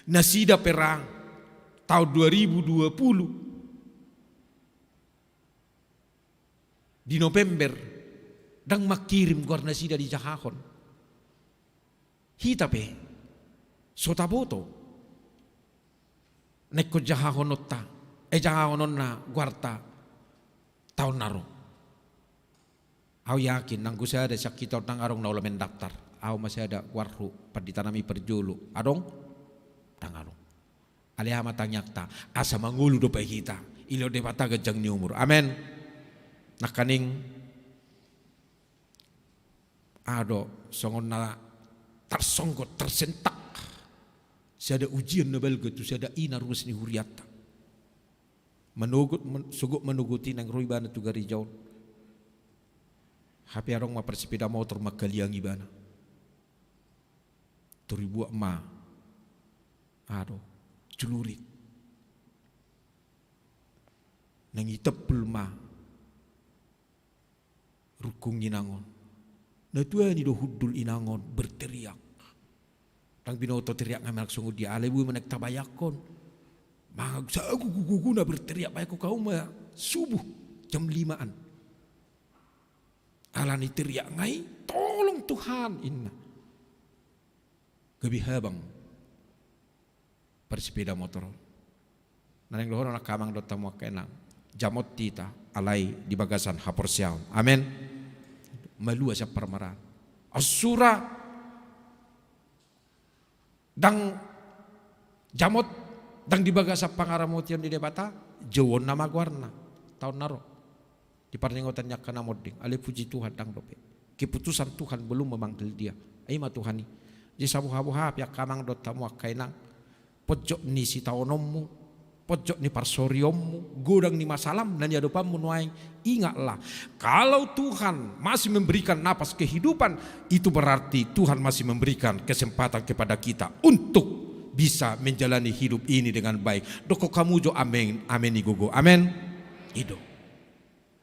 Nasida perang tahun 2020 di November dang makirim gor nasida di Jakahon. Hita pe sotaboto nekko Jakahon otta Jakahon onna guarta tahun naro. Aku yakin nang gusa ada sakit tang arong na ulah mendaftar. Aku masih ada warhu perditanami perjulu. Adong tang arong. Alih matang nyakta asa mangulu do kita. Ilo de bata gajang ni umur. Amen. Nakaning ado songon na tersonggot tersentak. Saya ada ujian na belga tu saya ada ina ruas ni huriata. Sugut menuguti nang ruibana tu gari jauh. Hape arong ma persepeda motor magkaliang ibana. Turibuak ma. Ado, culurit. Nangitepul ma. Rukung inangon. Natua ni do hudul inangon berteriak. Tang binoto teriak ngamelak sungguh dia alebu menek tabayakon. Mag sa aku guguna berteriak baik kau ma subuh jam 5-an. Alani teriak ngai, tolong Tuhan inna. Gebihabang persepeda motor. Naneng lohor nak kamang do tamu kenang. Jamot tita alai di bagasan hapor siau. Amen. Malua siap permara. Asura dang jamot dang di bagasan pangaramotian di debata jawon nama guarna tahun naro. Di parningotannya kana moding ale puji Tuhan dang dope keputusan Tuhan belum memanggil dia aima Tuhani di sabu-habu ya kamang dot tamu kainang pojok ni si taonommu pojok ni parsoriommu godang ni masalam dan ya dopamu nuaing. Ingatlah kalau Tuhan masih memberikan napas kehidupan itu berarti Tuhan masih memberikan kesempatan kepada kita untuk bisa menjalani hidup ini dengan baik. Doko kamu jo amen amen igogo amen ido.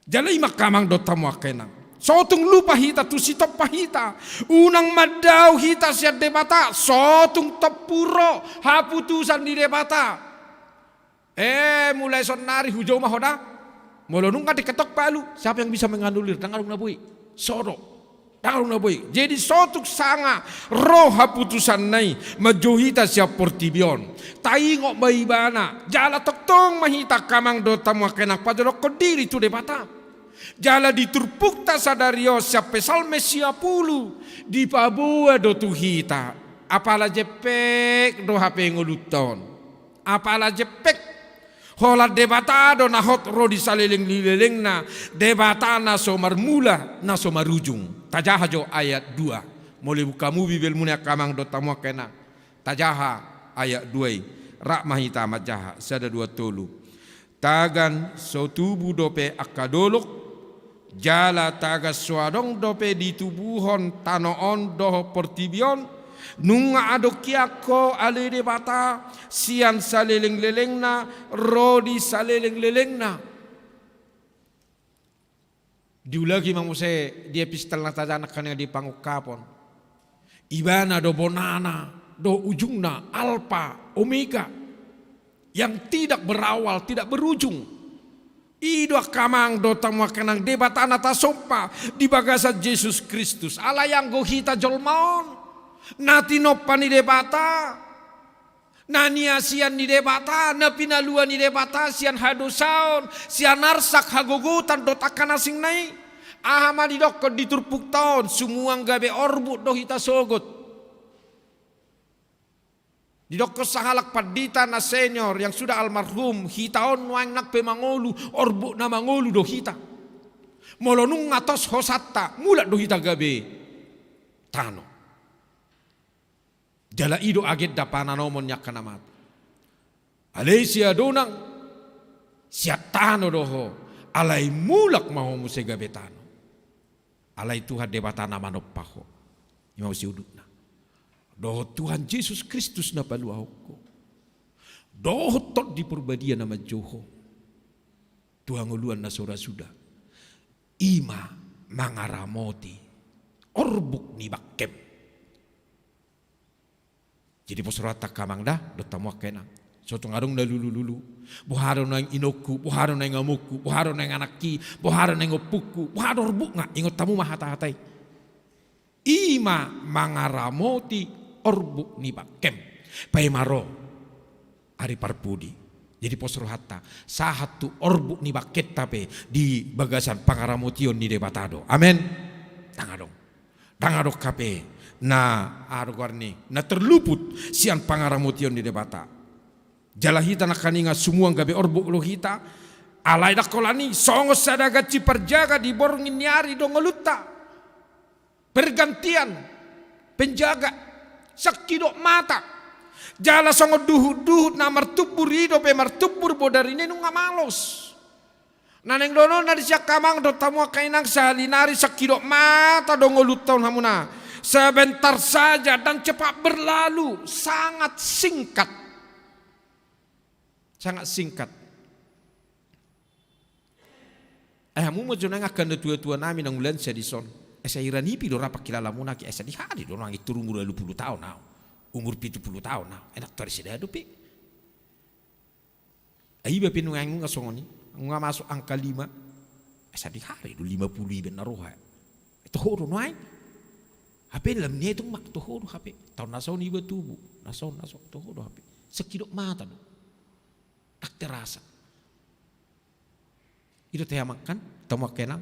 Jalai makamang do tamu kenang. Sotung lupa hita tu si top pahita. Unang madau hita siat debata. Sotung tepuro haputusan di debata. Mulai sonari hujau mahoda. Molonung kan diketok palu. Siapa yang bisa menganulir? Tangarung nabui. Soro. Tangarung nabui. Jadi sotung sanga roh haputusan nai majuhita siap Portibion. Taingok baibana. Jala toktong mahita kamang do tamu kenang pajorok kodiri tu debata. Jala diturpukta sadario siapa salme siapulu di pabua do tuhita. Apala jepek do hape nguluton. Apala jepek hola debata do nahot ro di saliling na debata na somarmula na somarujung. Tajaha jo ayat 2. Mulai bukamu bibel munia kamang do tamu kena. Tajaha ayat 2. rak mahita majaha sada dua tolu tagan so tubuh dope akadolok jala tagas suadong dope di tubuhon tanoon doho portibion nunga adokiako alede bata sian saleleng-lelengna rodi saleleng-lelengna. Diulagi manguse di epistel natajanak kanang di pangukapon. Ibana do bonana do ujungna alfa omega yang tidak berawal tidak berujung. Ido kamang do tamu kanang debatana tasompa di bagasan Yesus Kristus. Allah yang gohita jolmaon natino pani debata. Nani asian ni debata, na pinaluan ni debata, sian hadosaon, sian narsak hagogotan dot akan asing nai. Ahama di dokko diturpuk taon, sumuang gabe orbut do hita sogot. Di dokko sahalak padita na senior yang sudah almarhum, hitaon wang nak pemangolu, orbut na mangolu do hita. Molonung ngatos hosatta, mulat do hita gabe tano. Jala ido aget dapana nomon yak kanamat. Alesia donang siatano doho alai mulak mau musega betano. Alai Tuhan debatana manoppaho. Imau siudutna. Doho Tuhan Yesus Kristus na paluahoko. Doho tot di perbadian nama Joho. Tuhan uluan na sora sudah. Ima mangaramoti. Orbuk ni bakkem. Jadi posurata kamang dah dotamu kenang. Soto ngarung na lulu-lulu. Buharo na inoku, buharo na ngamuku, buharo na anaki, buharo na ngopuku, buharo orbuk nga ingot tamu mahata-hatai. Ima mangaramoti orbuk ni bakem. Paimaro ari parpudi. Jadi posurata sahatu orbuk ni baket tape di bagasan pangaramotion ni debatado. Amen. Tangadong. Tangadok kape. Na arugwarni na terluput sian pangaramotion di debata jalahita na kaninga sumuang gabe orbuk lohita alai dakolani songos sadaga ciperjaga di borongin nyari dongolutta pergantian penjaga sakidok mata jala songo duhut na martubur hido pe martubur bodarine nunga malos naneng dono na disyak kamang do tamu kainang salinari sakidok mata dongolutta hamuna. Sebentar saja dan cepat berlalu, sangat singkat. Sangat singkat. Amu mo jonang akan tua-tua nami nang ulan sedison. Esa irani pi do rapak kilala muna ki esa di hari do nang itu umur 20 tahun now. Umur 70 tahun now. Enak tori sida do pi. Ai ba pinu ngang ngasongoni, nga masuk angka 5. Esa di hari do 50 ben naroha. Itu horo noai. Hape dalam nia itu mak toho do hape tahun nasaw ni batubu nasaw toho do hape sekidok mata do tak terasa itu teh makan tamak kenang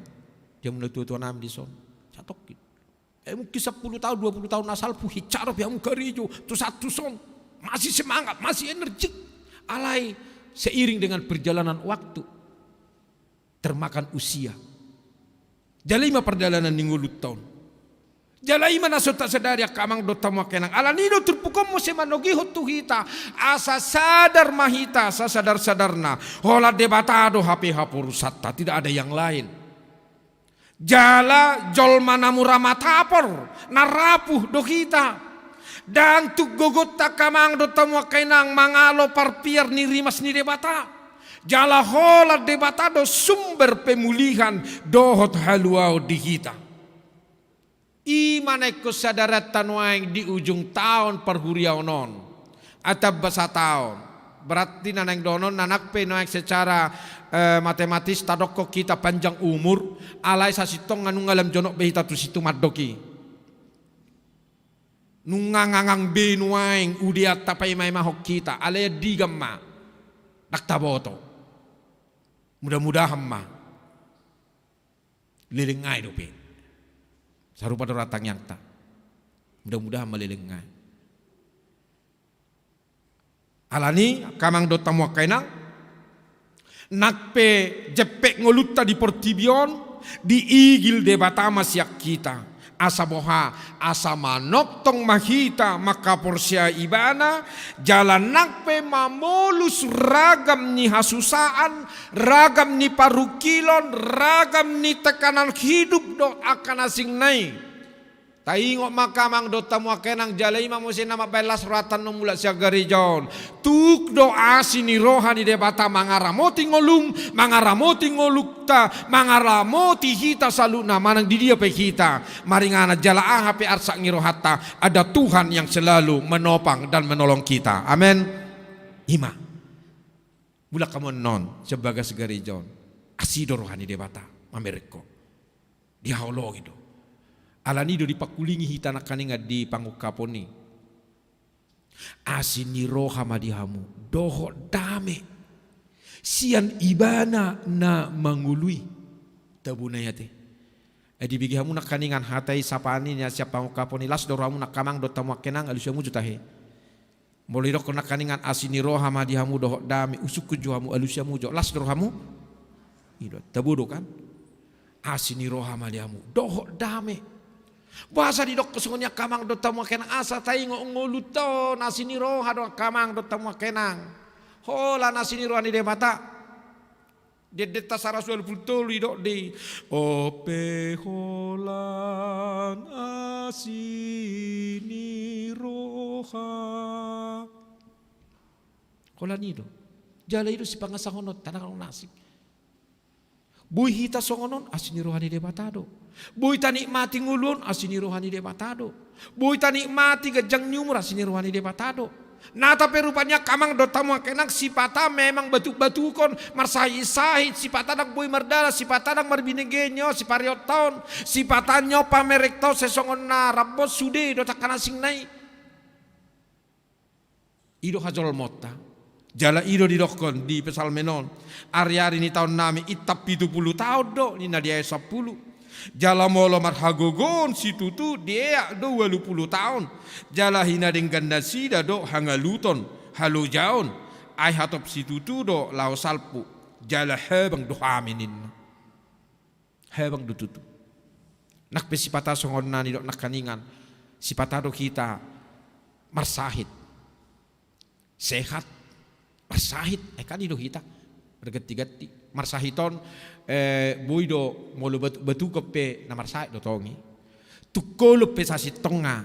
dia menutu nam di son catok mungkin 10 tahun 20 tahun asal puhi carap yang kerijo tu satu son masih semangat masih energik alai seiring dengan perjalanan waktu termakan usia jalima perjalanan ningulut tahun jalai mana sota sadari kamang do tamu kenang alanido terpukom mo se manogi hotu hita asa sadar mahita asa sadar-sadarna hola debatado HP hapurusatta tidak ada yang lain jala jolmana muramatapor narapuh do hita dan tu gogot takamang do tamu kenang mangalo parpier ni rimas ni debata jala hola debatado sumber pemulihan dohot haluau di hita. Imanay ko sa daratan waing di ujung tahun perhuriaw non atau basa tahun berarti nanang donon nanak pe noeng secara matematis tadoko kita panjang umur alai sa sitong nganung alam jonok behita tu situ madoki nungangangang benuaing udiat tapay may mahok kita alai digam ma naktaboto mudah-mudahan ma lilingay dope sarupa doratang yang tak mudah-mudahan melilingai alani kamang do tamu kainang nakpe jepek ngolutta di portibion di igil debata masyak kita asa boha asa manok tong mahita maka porsia ibana jalan nakpe mamolus ragam ni hasusaan, ragam ni parukilon, ragam ni tekanan hidup do akan asing nai. Taingok makamang do tamu kenang jalai mamusin nama belas ratan no mula sia garijon. Tuk do asini rohani debata mangaramoti ngolum, mangaramoti ngolukta, mangaramoti hita saluna manang di dia pe kita. Maringana jala hape arsak ngirohata, ada Tuhan yang selalu menopang dan menolong kita. Amin. Ima. Mula kamu non sebagai segarijon. Asido rohani debata mamereko. Dihaolo gitu. Alanido dipakulingi hitana kaninga di pangukaponi. Asini roha madihamu doho dame. Sian ibana na mangului. Tabunayate. Edi bigi hamu nak kaningan hatai sapani nya siap pangukaponi las doramu nak kamang do tamu kenang alusiamu jutahe. Moliro nak kaningan asini roha madihamu doho dame usuk kujuhamu alusiamu jo las doramu. Ido tabudo kan. Asini roha madihamu doho dame. Bahasa di dok kesungunya kamang do tamu kenang asa taingo ngoluto nasini roha do kamang do tamu kenang. Hola nasini roha ni de mata. De deta sarasul pultol di dok di. Ope holan asini roha. Hola nido. Jala itu si pangasahonot tanah kalong nasik. Bui hita songonon asini rohani de batado. Bui tani mati ngulun asini rohani de batado. Bui tani mati gejang nyumur asini rohani de batado. Nata perupanya kamang do tamu kenang sipata memang batu-batukon marsahi-sahid sipata dak bui merdala sipata dak marbinegenyo sipariot taon sipatanyo pamerek tau sesongon na rabos sude do takana sing nai. Ido hajol motta. Jala ido didokon di pesal menon. Ari-ari ni tahun nami itap 70 tahun do ni nadia 10. Jala molo marhagogon situtu dia do 20 tahun. Jala hina dengan nasida do hangaluton halu jaun. Ai hatop situtu do lao salpu. Jala hebang do haminin. Hebang do tutu. Nak pesipata songon nani do nak kaningan. Sipata do kita marsahid. Sehat. Marsahid, kan ido hita bergeti-geti marsahiton boido molo batu kope na marsahid do tongi tukolo pe sasit tonga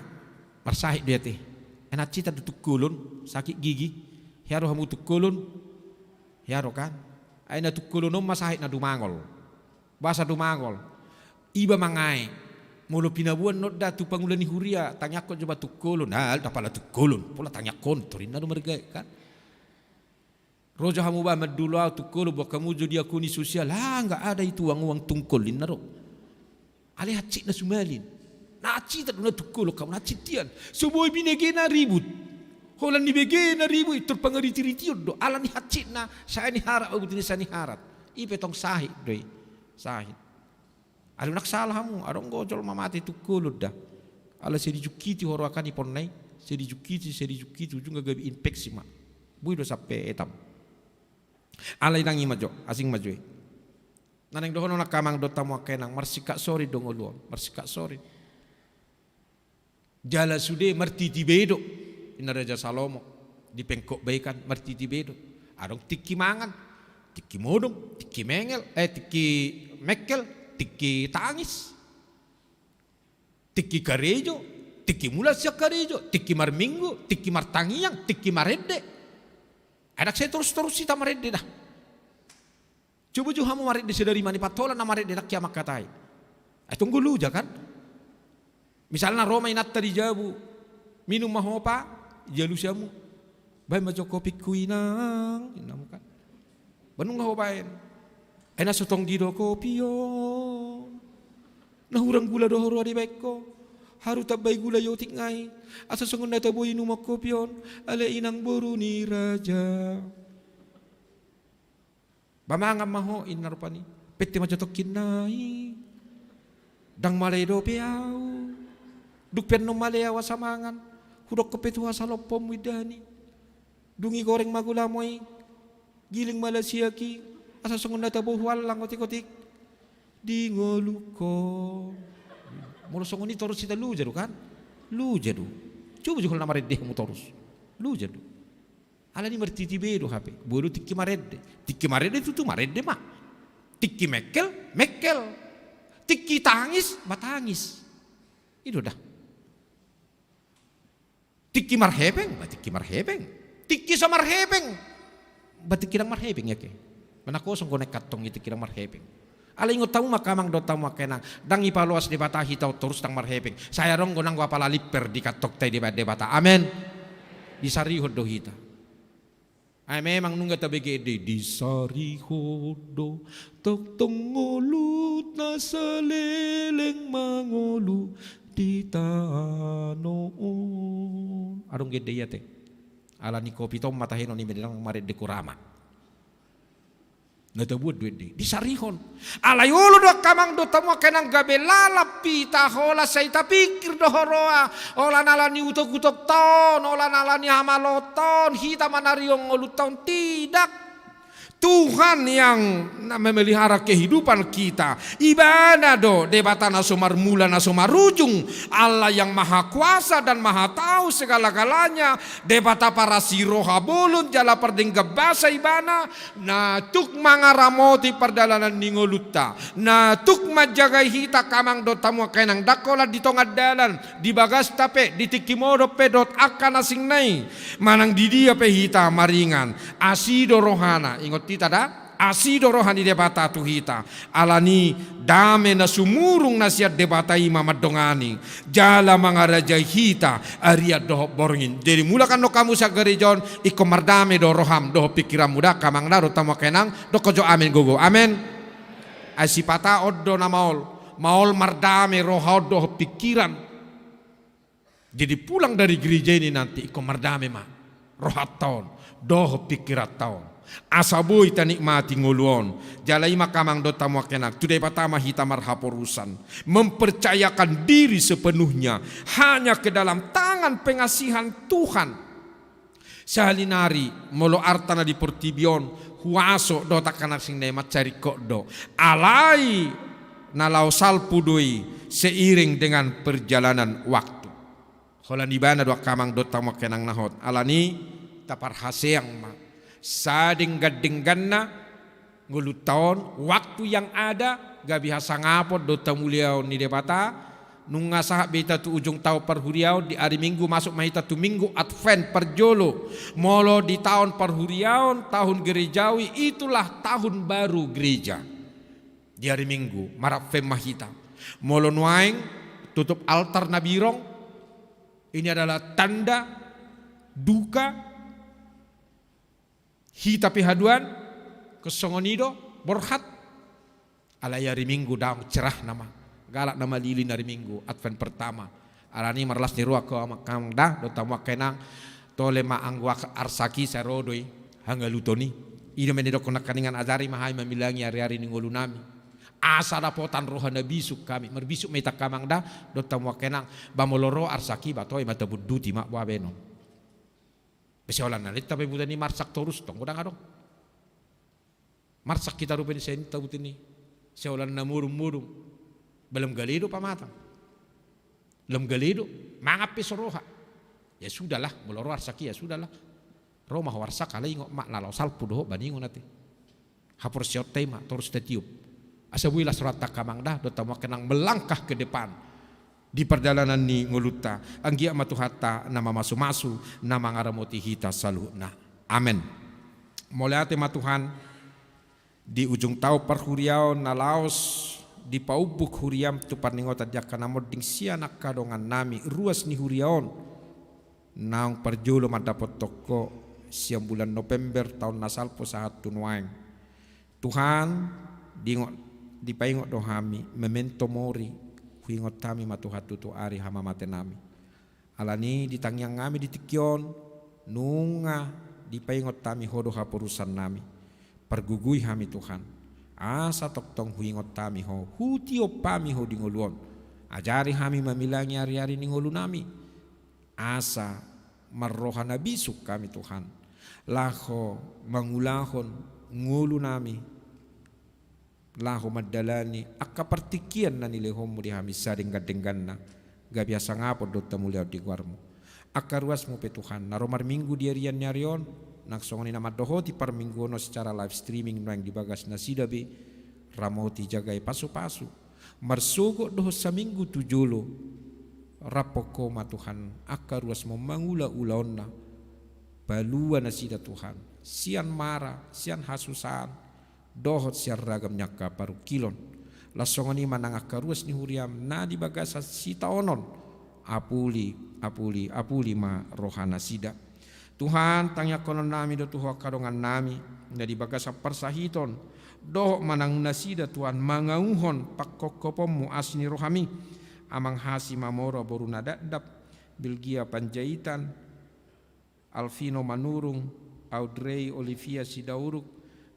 marsahid dia teh enak cita do tukulun sakit gigi hiaro hamu tukulun hiaro kan aina tukulun no masahid na dumangol bahasa dumangol iba mangai molo pinabuan no da tu pangulani huria tanya ko coba tukulun hal tapala tukulun pola tanya kon torin na do mergai kan. Roja hamu ba medula tukul bo kamu jadi aku ni sosial ha enggak ada itu uang tungkolin naro. Ale hacit na sumalin. Na hacit na tukul kamu na hacitian. Seboy binege na ribut. Holan ni bege na ribut terpangariti-ritiod do. Ala ni hacit na saya ni harap abutini sa ni harat. Ipe tong sahid doi. Sahid. Alu nak salah hamu arong gojol mamati tukulud dah. Ala sedi jukiti horo akan iponnai. Sedi jukiti ujung gabi infeksi mak. Bui do sampai etam. Alay nang imajo asing majue naneng dohono nak kamang do tamu kenang marsika sori dong oluon marsika sori jala sude martiti bedo ina Raja Salomo di pengkok baikan martiti bedo adong tiki mangan tiki modong tiki mengel tiki mekel tiki tangis tiki karejo tiki mulasya karejo tiki marminggu tiki martangiang tiki marede. Anak saya terus kita maret dah. Coba hamu maret di sedari mani patola na maret dah kiamat katai. Tunggu lu kan. Misalnya Roma inat tadi jabu minum mahopa jalu siamu. Bay majo kopi kuinang inamu kan. Banung ngahobain. Ena sotong dido kopi yo. Nah urang gula dohoro di beko. Haru tabay gula yotik ngai asa songon na taboy inumak kopyon ala inang boru ni raja bamangam maho inarupani pete majotok kinai dang malay do piao dukpen no malay awasamangan hudok kepetua salopom widani dungi goreng magulamoy giling malasiaki asa songon na taboy walang otik-otik di ngoluko Molo songoni torus kita lu jadu kan? Lu jadu. Coba juga nama redeh mu torus. Lu jadu. Ala ni mertiti bedo HP. Bodo tikki maredde. Tikki maredde itu maredde mah. Tikki mekkel. Tikki tangis, batangis. Itu dah. Tikki marhebeng, batikki marhebeng. Tikki sa marhebeng. Batikki lang marhebeng ya ke. Mana kosong konek katong itu kira marhebeng. Ala ingot tamu makamang do tamu makenang. Dang ipaluas di bata hitau terus tang marhebeng. Saya rong gonang gua pala liper di katok tay di bata. Amen. Disarihod do hita. Ay memang nungga tabegede disarihod do tok tongolu't na sa leleng mangolu di tanoon. Arong gede ya te. Ala ni kopi tom matahino ni medilang mared de kurama. Natabuat duit di sarihon. Alayolo do kamang do tamu kenang gabe lalapi tahola say tapikir do horoa. Ola nalani utok taon, ola nalani hamaloton, hita manariong ngoluton tidak. Tuhan yang memelihara kehidupan kita. Ibadah do debata na sumar mula na sumarujung. Allah yang maha kuasa dan maha tahu segala-galanya. Debata para siroha bolon jala perdengga basa ibana. Na tuk mangaramoti perdalanan ningoluta. Na tuk majagai hita kamang do tamu kenang dakola di tongad dalan. Di bagas tape di tikimodo pedot akan asing nai. Manang di dia pe hita maringan. Asido rohana. Ingot tita da asido rohani debata tu hita alani dame na sumurung na siya debata ima madongani jala mangaraja hita aria doh borngin jadi mula kan no kamu sa gerejon iko mardame do roham do pikiran muda kamang naro tamo kenang do kojo amen gogo amen asipata oddo na maol mardame roha do pikiran jadi pulang dari gereja ini nanti iko mardame ma rohat tahun do pikiran tahun asaboy tanikmati nguluon jalai makamang do tamu kenak tudai patama hita marhaporusan mempercayakan diri sepenuhnya hanya ke dalam tangan pengasihan Tuhan sahalinari molo artana di portibion huaso do takana sing nemat cari kok do alai nalau salpudoi seiring dengan perjalanan waktu holan ibana do kamang do tamu kenang nahot alani tapar haseang ma sading gading ganna ngulut tahun waktu yang ada gabi hasang apot do tamuliau ni debata nunga sahak beta tu ujung tahun perhuriau di hari minggu masuk mahita tu minggu advent perjolo molo di tahun perhuriau tahun gerejawi itulah tahun baru gereja di hari minggu marap fem mahita molo nuaing tutup altar nabirong ini adalah tanda duka hita pihaduan kesongonido borhat alai hari minggu daung cerah nama galak nama lilin hari minggu advent pertama alani marlas ni ruak ko makam dah do tamu kenang tole ma angwa arsaki sarodoi hangalutoni ida menedok konak kaningan azari mahai mamilangi hari-hari ningolu nami asa dapotan rohana bisuk kami merbisuk meta kamang dah do tamu kenang bamoloro arsaki batoi mata buduti mak wa beno Besiolan nalit tapi buta ni marsak torus tong udang adong. Marsak kita rupa ni sen tahu tini. Seolan na murung belum galido pamatang. Belum galido mangapi soroha. Ya sudahlah meloro arsaki ya sudahlah. Roma warsak kali ngok mak lalau salpu doh baningon nanti. Hapur siot tema terus tetiup. Asabuilah surat takamang dah do tamu kenang melangkah ke depan. Di perjalanan ni nguluta anggia matuhata nama masu nama ngaramoti hita saluna amen moleate matuhan di ujung tau perhuriau nalaos di paubuk huriam tu parningota jakana moding sianak kadongan nami ruas ni huriaon naung perjolo madapot toko siang bulan November tahun nasalpo saat tunuaing Tuhan di paingok dohami memento mori ingot kami matuhat tutu ari hama mate nami alani ditangyang ngami ditikyon nunga dipaingot kami hodo hapurusan nami pergugui hami Tuhan asa toktong huingot kami ho hutio pami ho dingoluon ajari hami mamilangi ari-ari ningolu nami asa marrohana bisuk kami Tuhan laho mangulahon ngulu nami lahu madalani akka partikian na nilehomu di hamisa denggan na ga biasa ngapo do tamulia di guarmu akka ruasmu pe Tuhan naromar minggu diarian nyarion naksongoni nama dohoti par minggu no secara live streaming no yang dibagas nasida be ramoti jagai pasu-pasu marsugo doh saminggu tujolo rapoko ma Tuhan akka ruasmu mangula-ulaonna balua nasida Tuhan sian mara sian hasusan dohot siar ragam nyaka paru kilon lasongoni manang akaruas ni huriam na di bagasa sita onon apuli ma rohana sida Tuhan tanya konon nami do tuho kadongan nami na di bagasa persahiton dohok manang nasida Tuhan mangauhon pakkokopomu asni rohami amang hasi mamoro boru nadadap Bilgia Panjaitan Alvino Manurung, Audrey Olivia Sidauruk,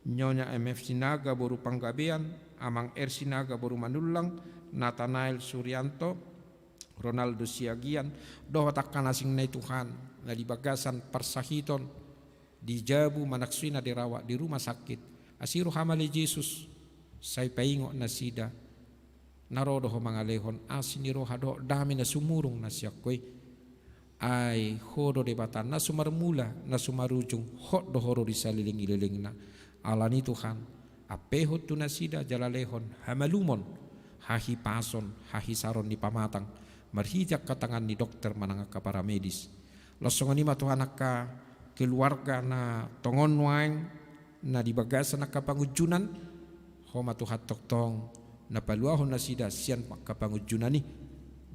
Nyonya MF Sinaga boru Panggabean, Amang R Sinaga boru Manulang, Nathanael Suryanto, Ronaldo Siagian, doh takkan asing nai Tuhan, na di bagasan persahiton, di Jabu Manaksina dirawat di rumah sakit, asiru hamali Yesus, say paingo nasida, narodoh mangalehon asiniro hado dami na sumurung nasiakoy, ai hodo debatan na sumarmula na sumarujung hot dohoro di saliling-ililing na alani Tuhan apehot tu nasida jalalehon hamalumon hahi pason hahi saron di pamatang marhijak katangan ni dokter manangaka para medis losongani ma Tuhan akka keluarga na tongon waeng na di bagasan akka pangujunan homa Tuhan toktong na paluahon nasida sian akka pangujunani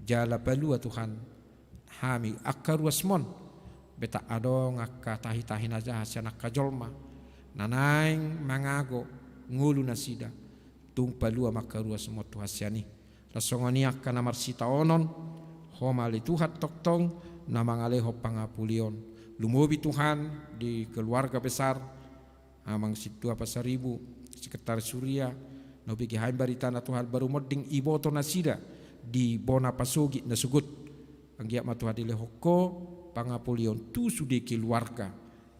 jala palua Tuhan hami akka ruasmon beta adong akka tahi-tahi aja hasan akka jolma nanaing mangago ngulu nasida tung palua maka ruasmo tu hasiani lasongoni akka namar sita onon homa li Tuhan toktong namangaleho pangapulion lumobi Tuhan di keluarga besar amang situa pasaribu sekitar Surya no bigi hain baritana Tuhan baru moding iboto nasida di bona pasogi na sugut anggiak matuha dile hoko pangapulion tu sude keluarga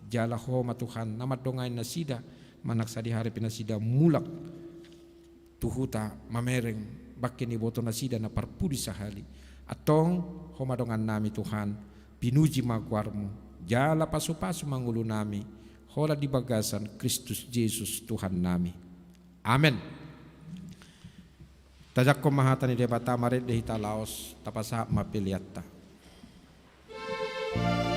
jala ho matuhan nama dongain nasida manaksa di hari pinasida mulak tuhuta mamereng bakini boto nasida na parpudi sahali atong ho madongan nami Tuhan pinuji magwarmu jala pasu-pasu mangulu nami hola di bagasan Kristus Yesus Tuhan nami amen. Tajak ko mahatani debata marit dehita laos tapasa mapiliatta. Amen.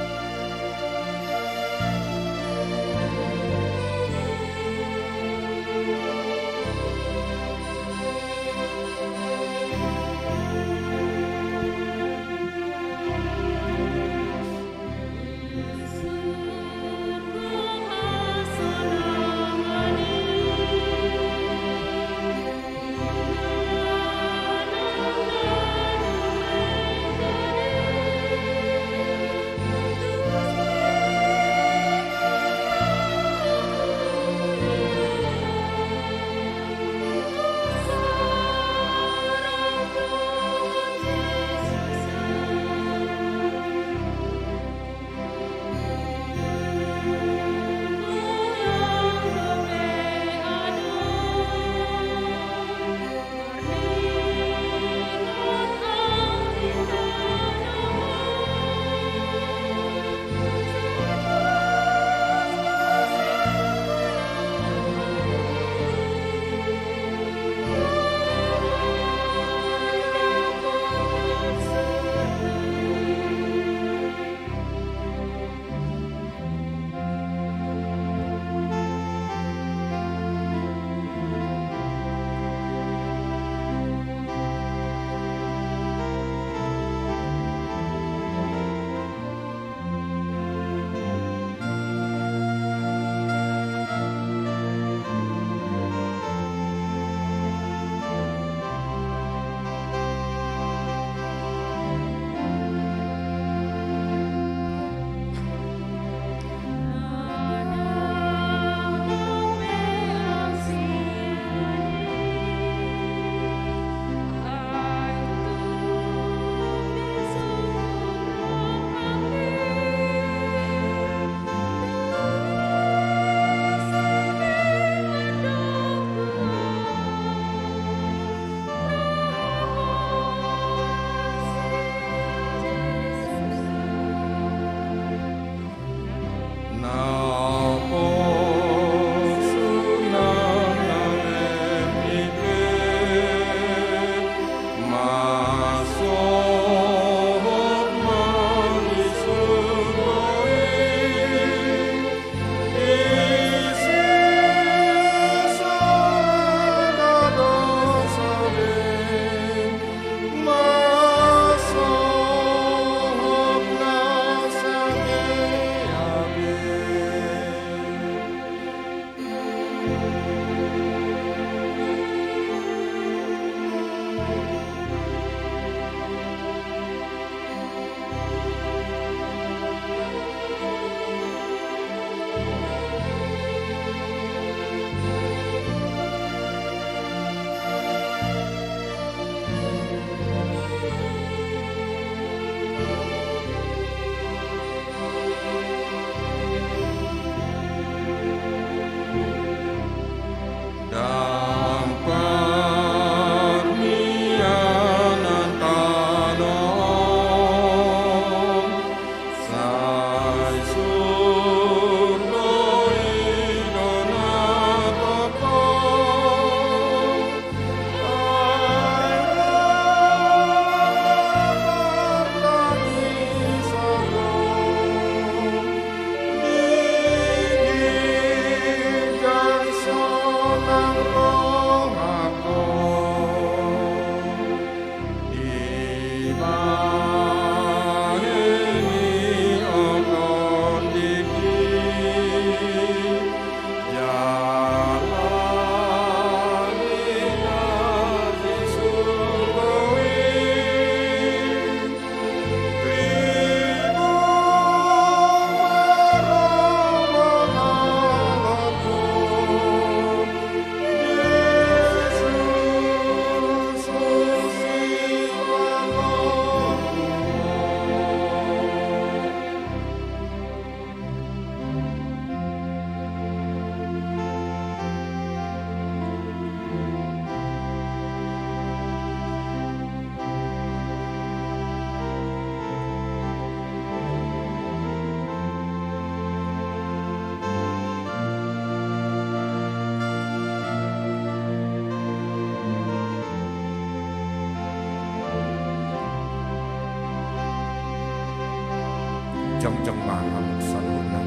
jong mahamud saluna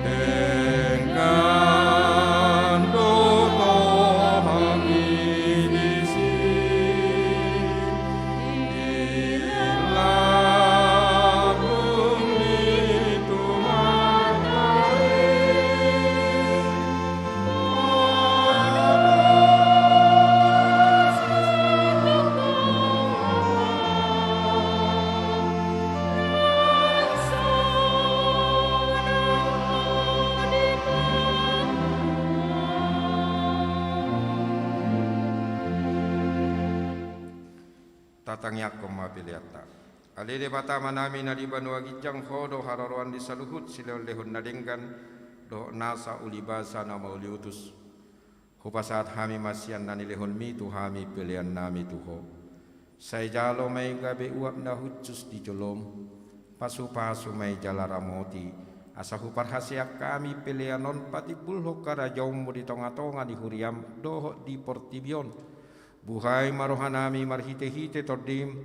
dengan doa kami di sini lagu itu tatangnya koma piliata alele bata manami na di banua gijang hodo hararuan di saluhut silol lehun nadenggan do nasa ulibasa na mauliutus hupa saat hami masian nani lehun mi tu hami pilihan nami tuho say jalo may gabe uap na hutsus di jolom pasu-pasu may jalaramoti asa hupar hasiak kami pilihanon pati bulhok karajaw mo di tonga-tonga di huriam doho di portibion buhay marohanami marhite-hite tordim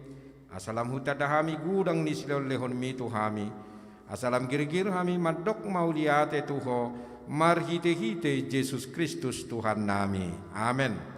asalam hutadahami gudang ni silol lehon mi tuhami asalam girgir hami madok mauliate tuho marhite-hite Yesus Kristus Tuhan nami amen.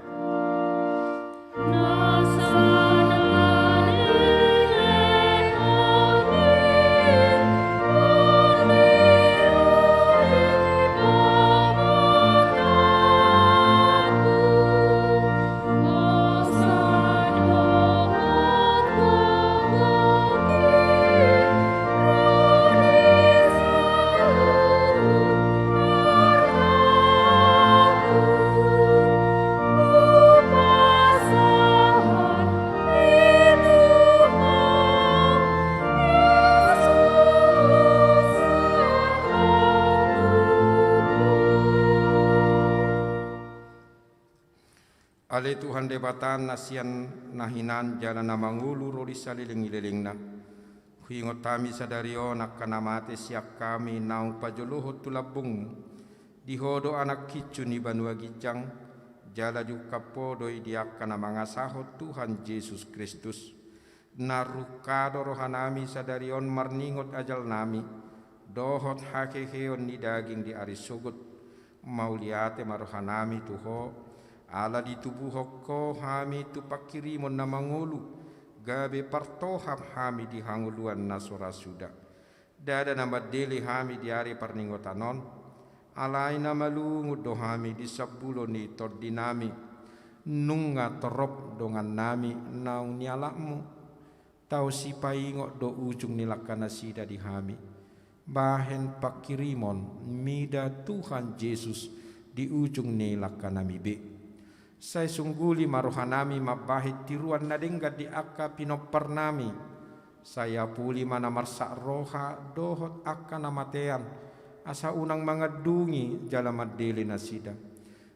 Ale Tuhan debatan nasian nahinan jalan namangulu rodi saliling-ililingna. Huingot kami sadario nakana mate siak kami naung pajuluhut tulabung. Dihodo anak kicu ni banua gijang. Jala juga podoi diakana mangasahot Tuhan Yesus Kristus. Narukado rohanami sadarion marningot ajal nami. Dohot hakeheon ni daging di arisugut. Mauliate marohanami tuho. Ala di tubuh hokko hami tu pakirimon na mangulu gabe partohap hami di hanguluan nasora suda dada nama deli hami di ari parningotanon alai nama lungu do hami di sabulo ni tordinami nunga torop dongan nami naung nialakmu tau si paingo do ujung nilakana sida di hami bahen pakirimon mida Tuhan Yesus di ujung nilakana mibe. Saya sungguli marohanami mabahit tiruan nadenggat di akka pinopar nami. Saya puli mana marsak roha dohot akka namatean. Asa unang mga dungi jalamat dili nasida.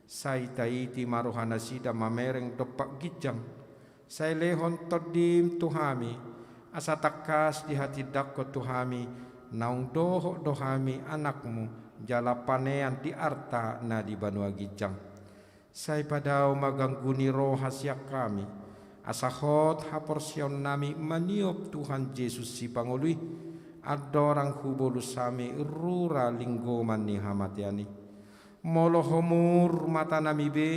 Saya taiti marohana sida mamereng dopak gijang. Saya lehon todim tuhami. Asa takas di hati dakko tuhami. Naung dohok dohami anakmu jalapanean di arta na di banua gijang. Saya padao magangguni roh hasyak kami. Asahot haporsion nami maniop Tuhan Yesus si Pangului. Adorang hubolus sami rura linggoman ni hamatiani. Molohomur mata nami be.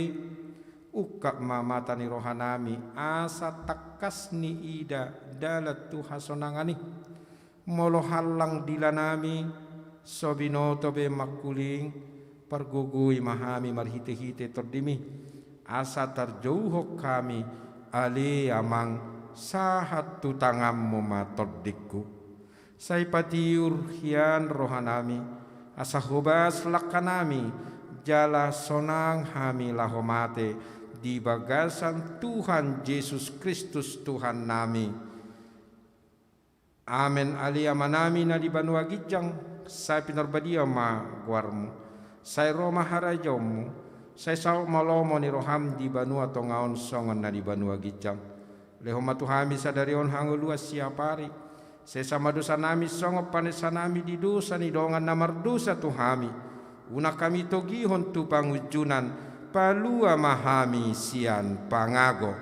Ukak mata ni rohanami. Asa takas ni ida dalat Tuhan sonangani. Molohalang dilanami. Sobinoto be makuling. Pergugui mahami marhite-hite tordimi asa terjauh kami ali amang sahat tu tangammu matordikku sai patiur hian rohanami asa hubas lakanami jala sonang hami lahomate di bagasan Tuhan Yesus Kristus Tuhan nami amen ali amanami na di banua gijang sai pinarbadia ma guarmu Saya Roma harajomu, saya saw malomo ni roham di banua tongaon songan na di banua gijang. Leho matuhami sadarion hanguluas siapari. Saya sama dosa nami songo panesa nami di dosa ni dongan namar dosa tuhami. Una kami togihon tu pangujunan, palua mahami sian pangago.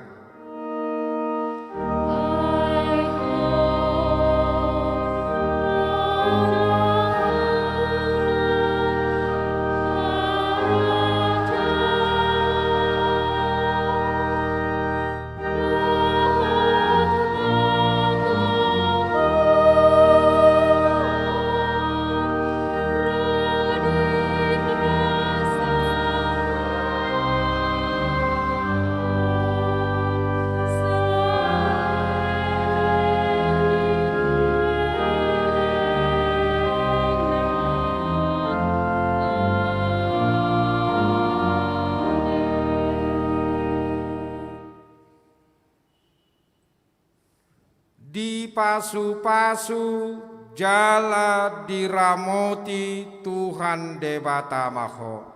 di pasu-pasu jala diramoti Tuhan Debata Maho.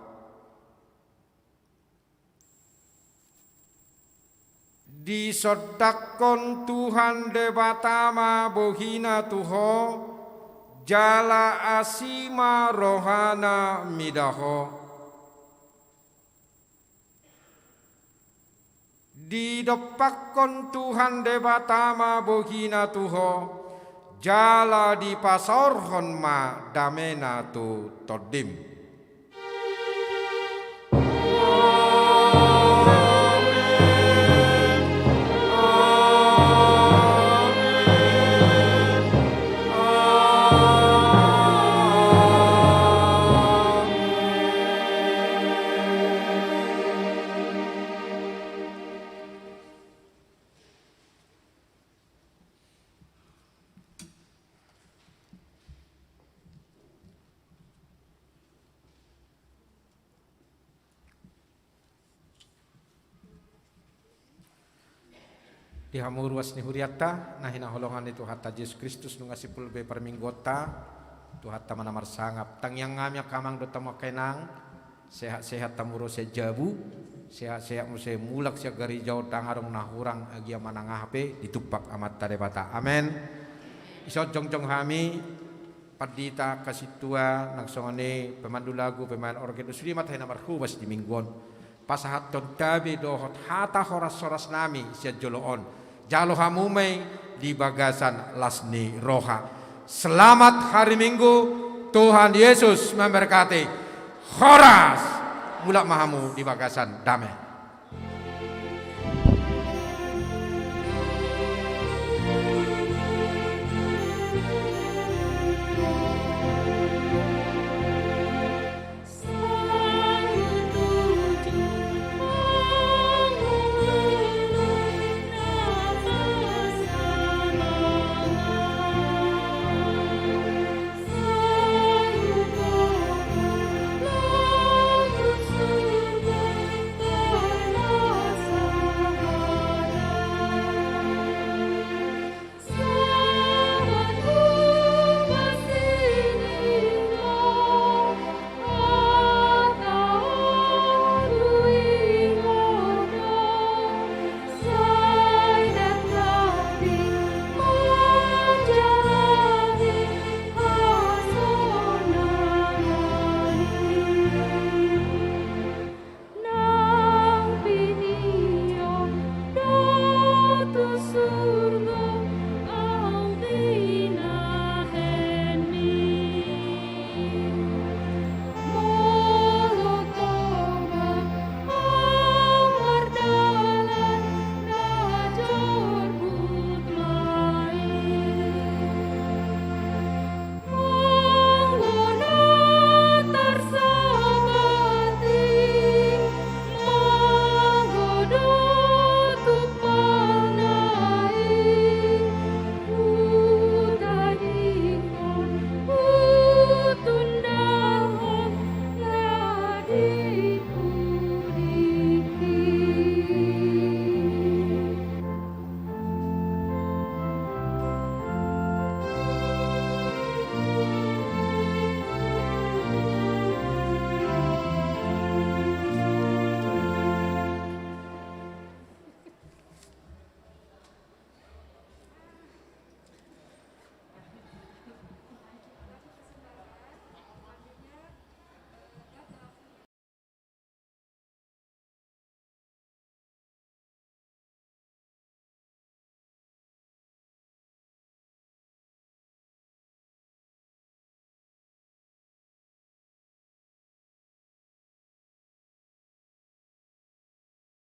Di sodakon Tuhan Debata Ma bohina Tuho jala asima rohana midaho. Di dopakon Tuhan Debata Ma bohina Tuho jala di pasorhon ma damena tu todim. Dihamur wasni huriata nahina holongan itu hatta Yesus Kristus nungasi pulbe perminggota tu hatta mana marsangap tang yang ngamya kamang do tamo kenang sehat-sehat tamuro sejabu sehat-sehat muse mulak sia gari jauh tangarong nahurang agia mana ngahape ditupak amat Debata. Amen. Iso jong-jong hami padita kasitua nangsongone pemandu lagu pemain organ usri mat hena marhubas di mingguan pasahat ton tabi dohot hata horas-horas nami sia joloon jalo hamumei di bagasan lasni roha. Selamat hari Minggu, Tuhan Yesus memberkati. Horas mulak mahamu di bagasan damai.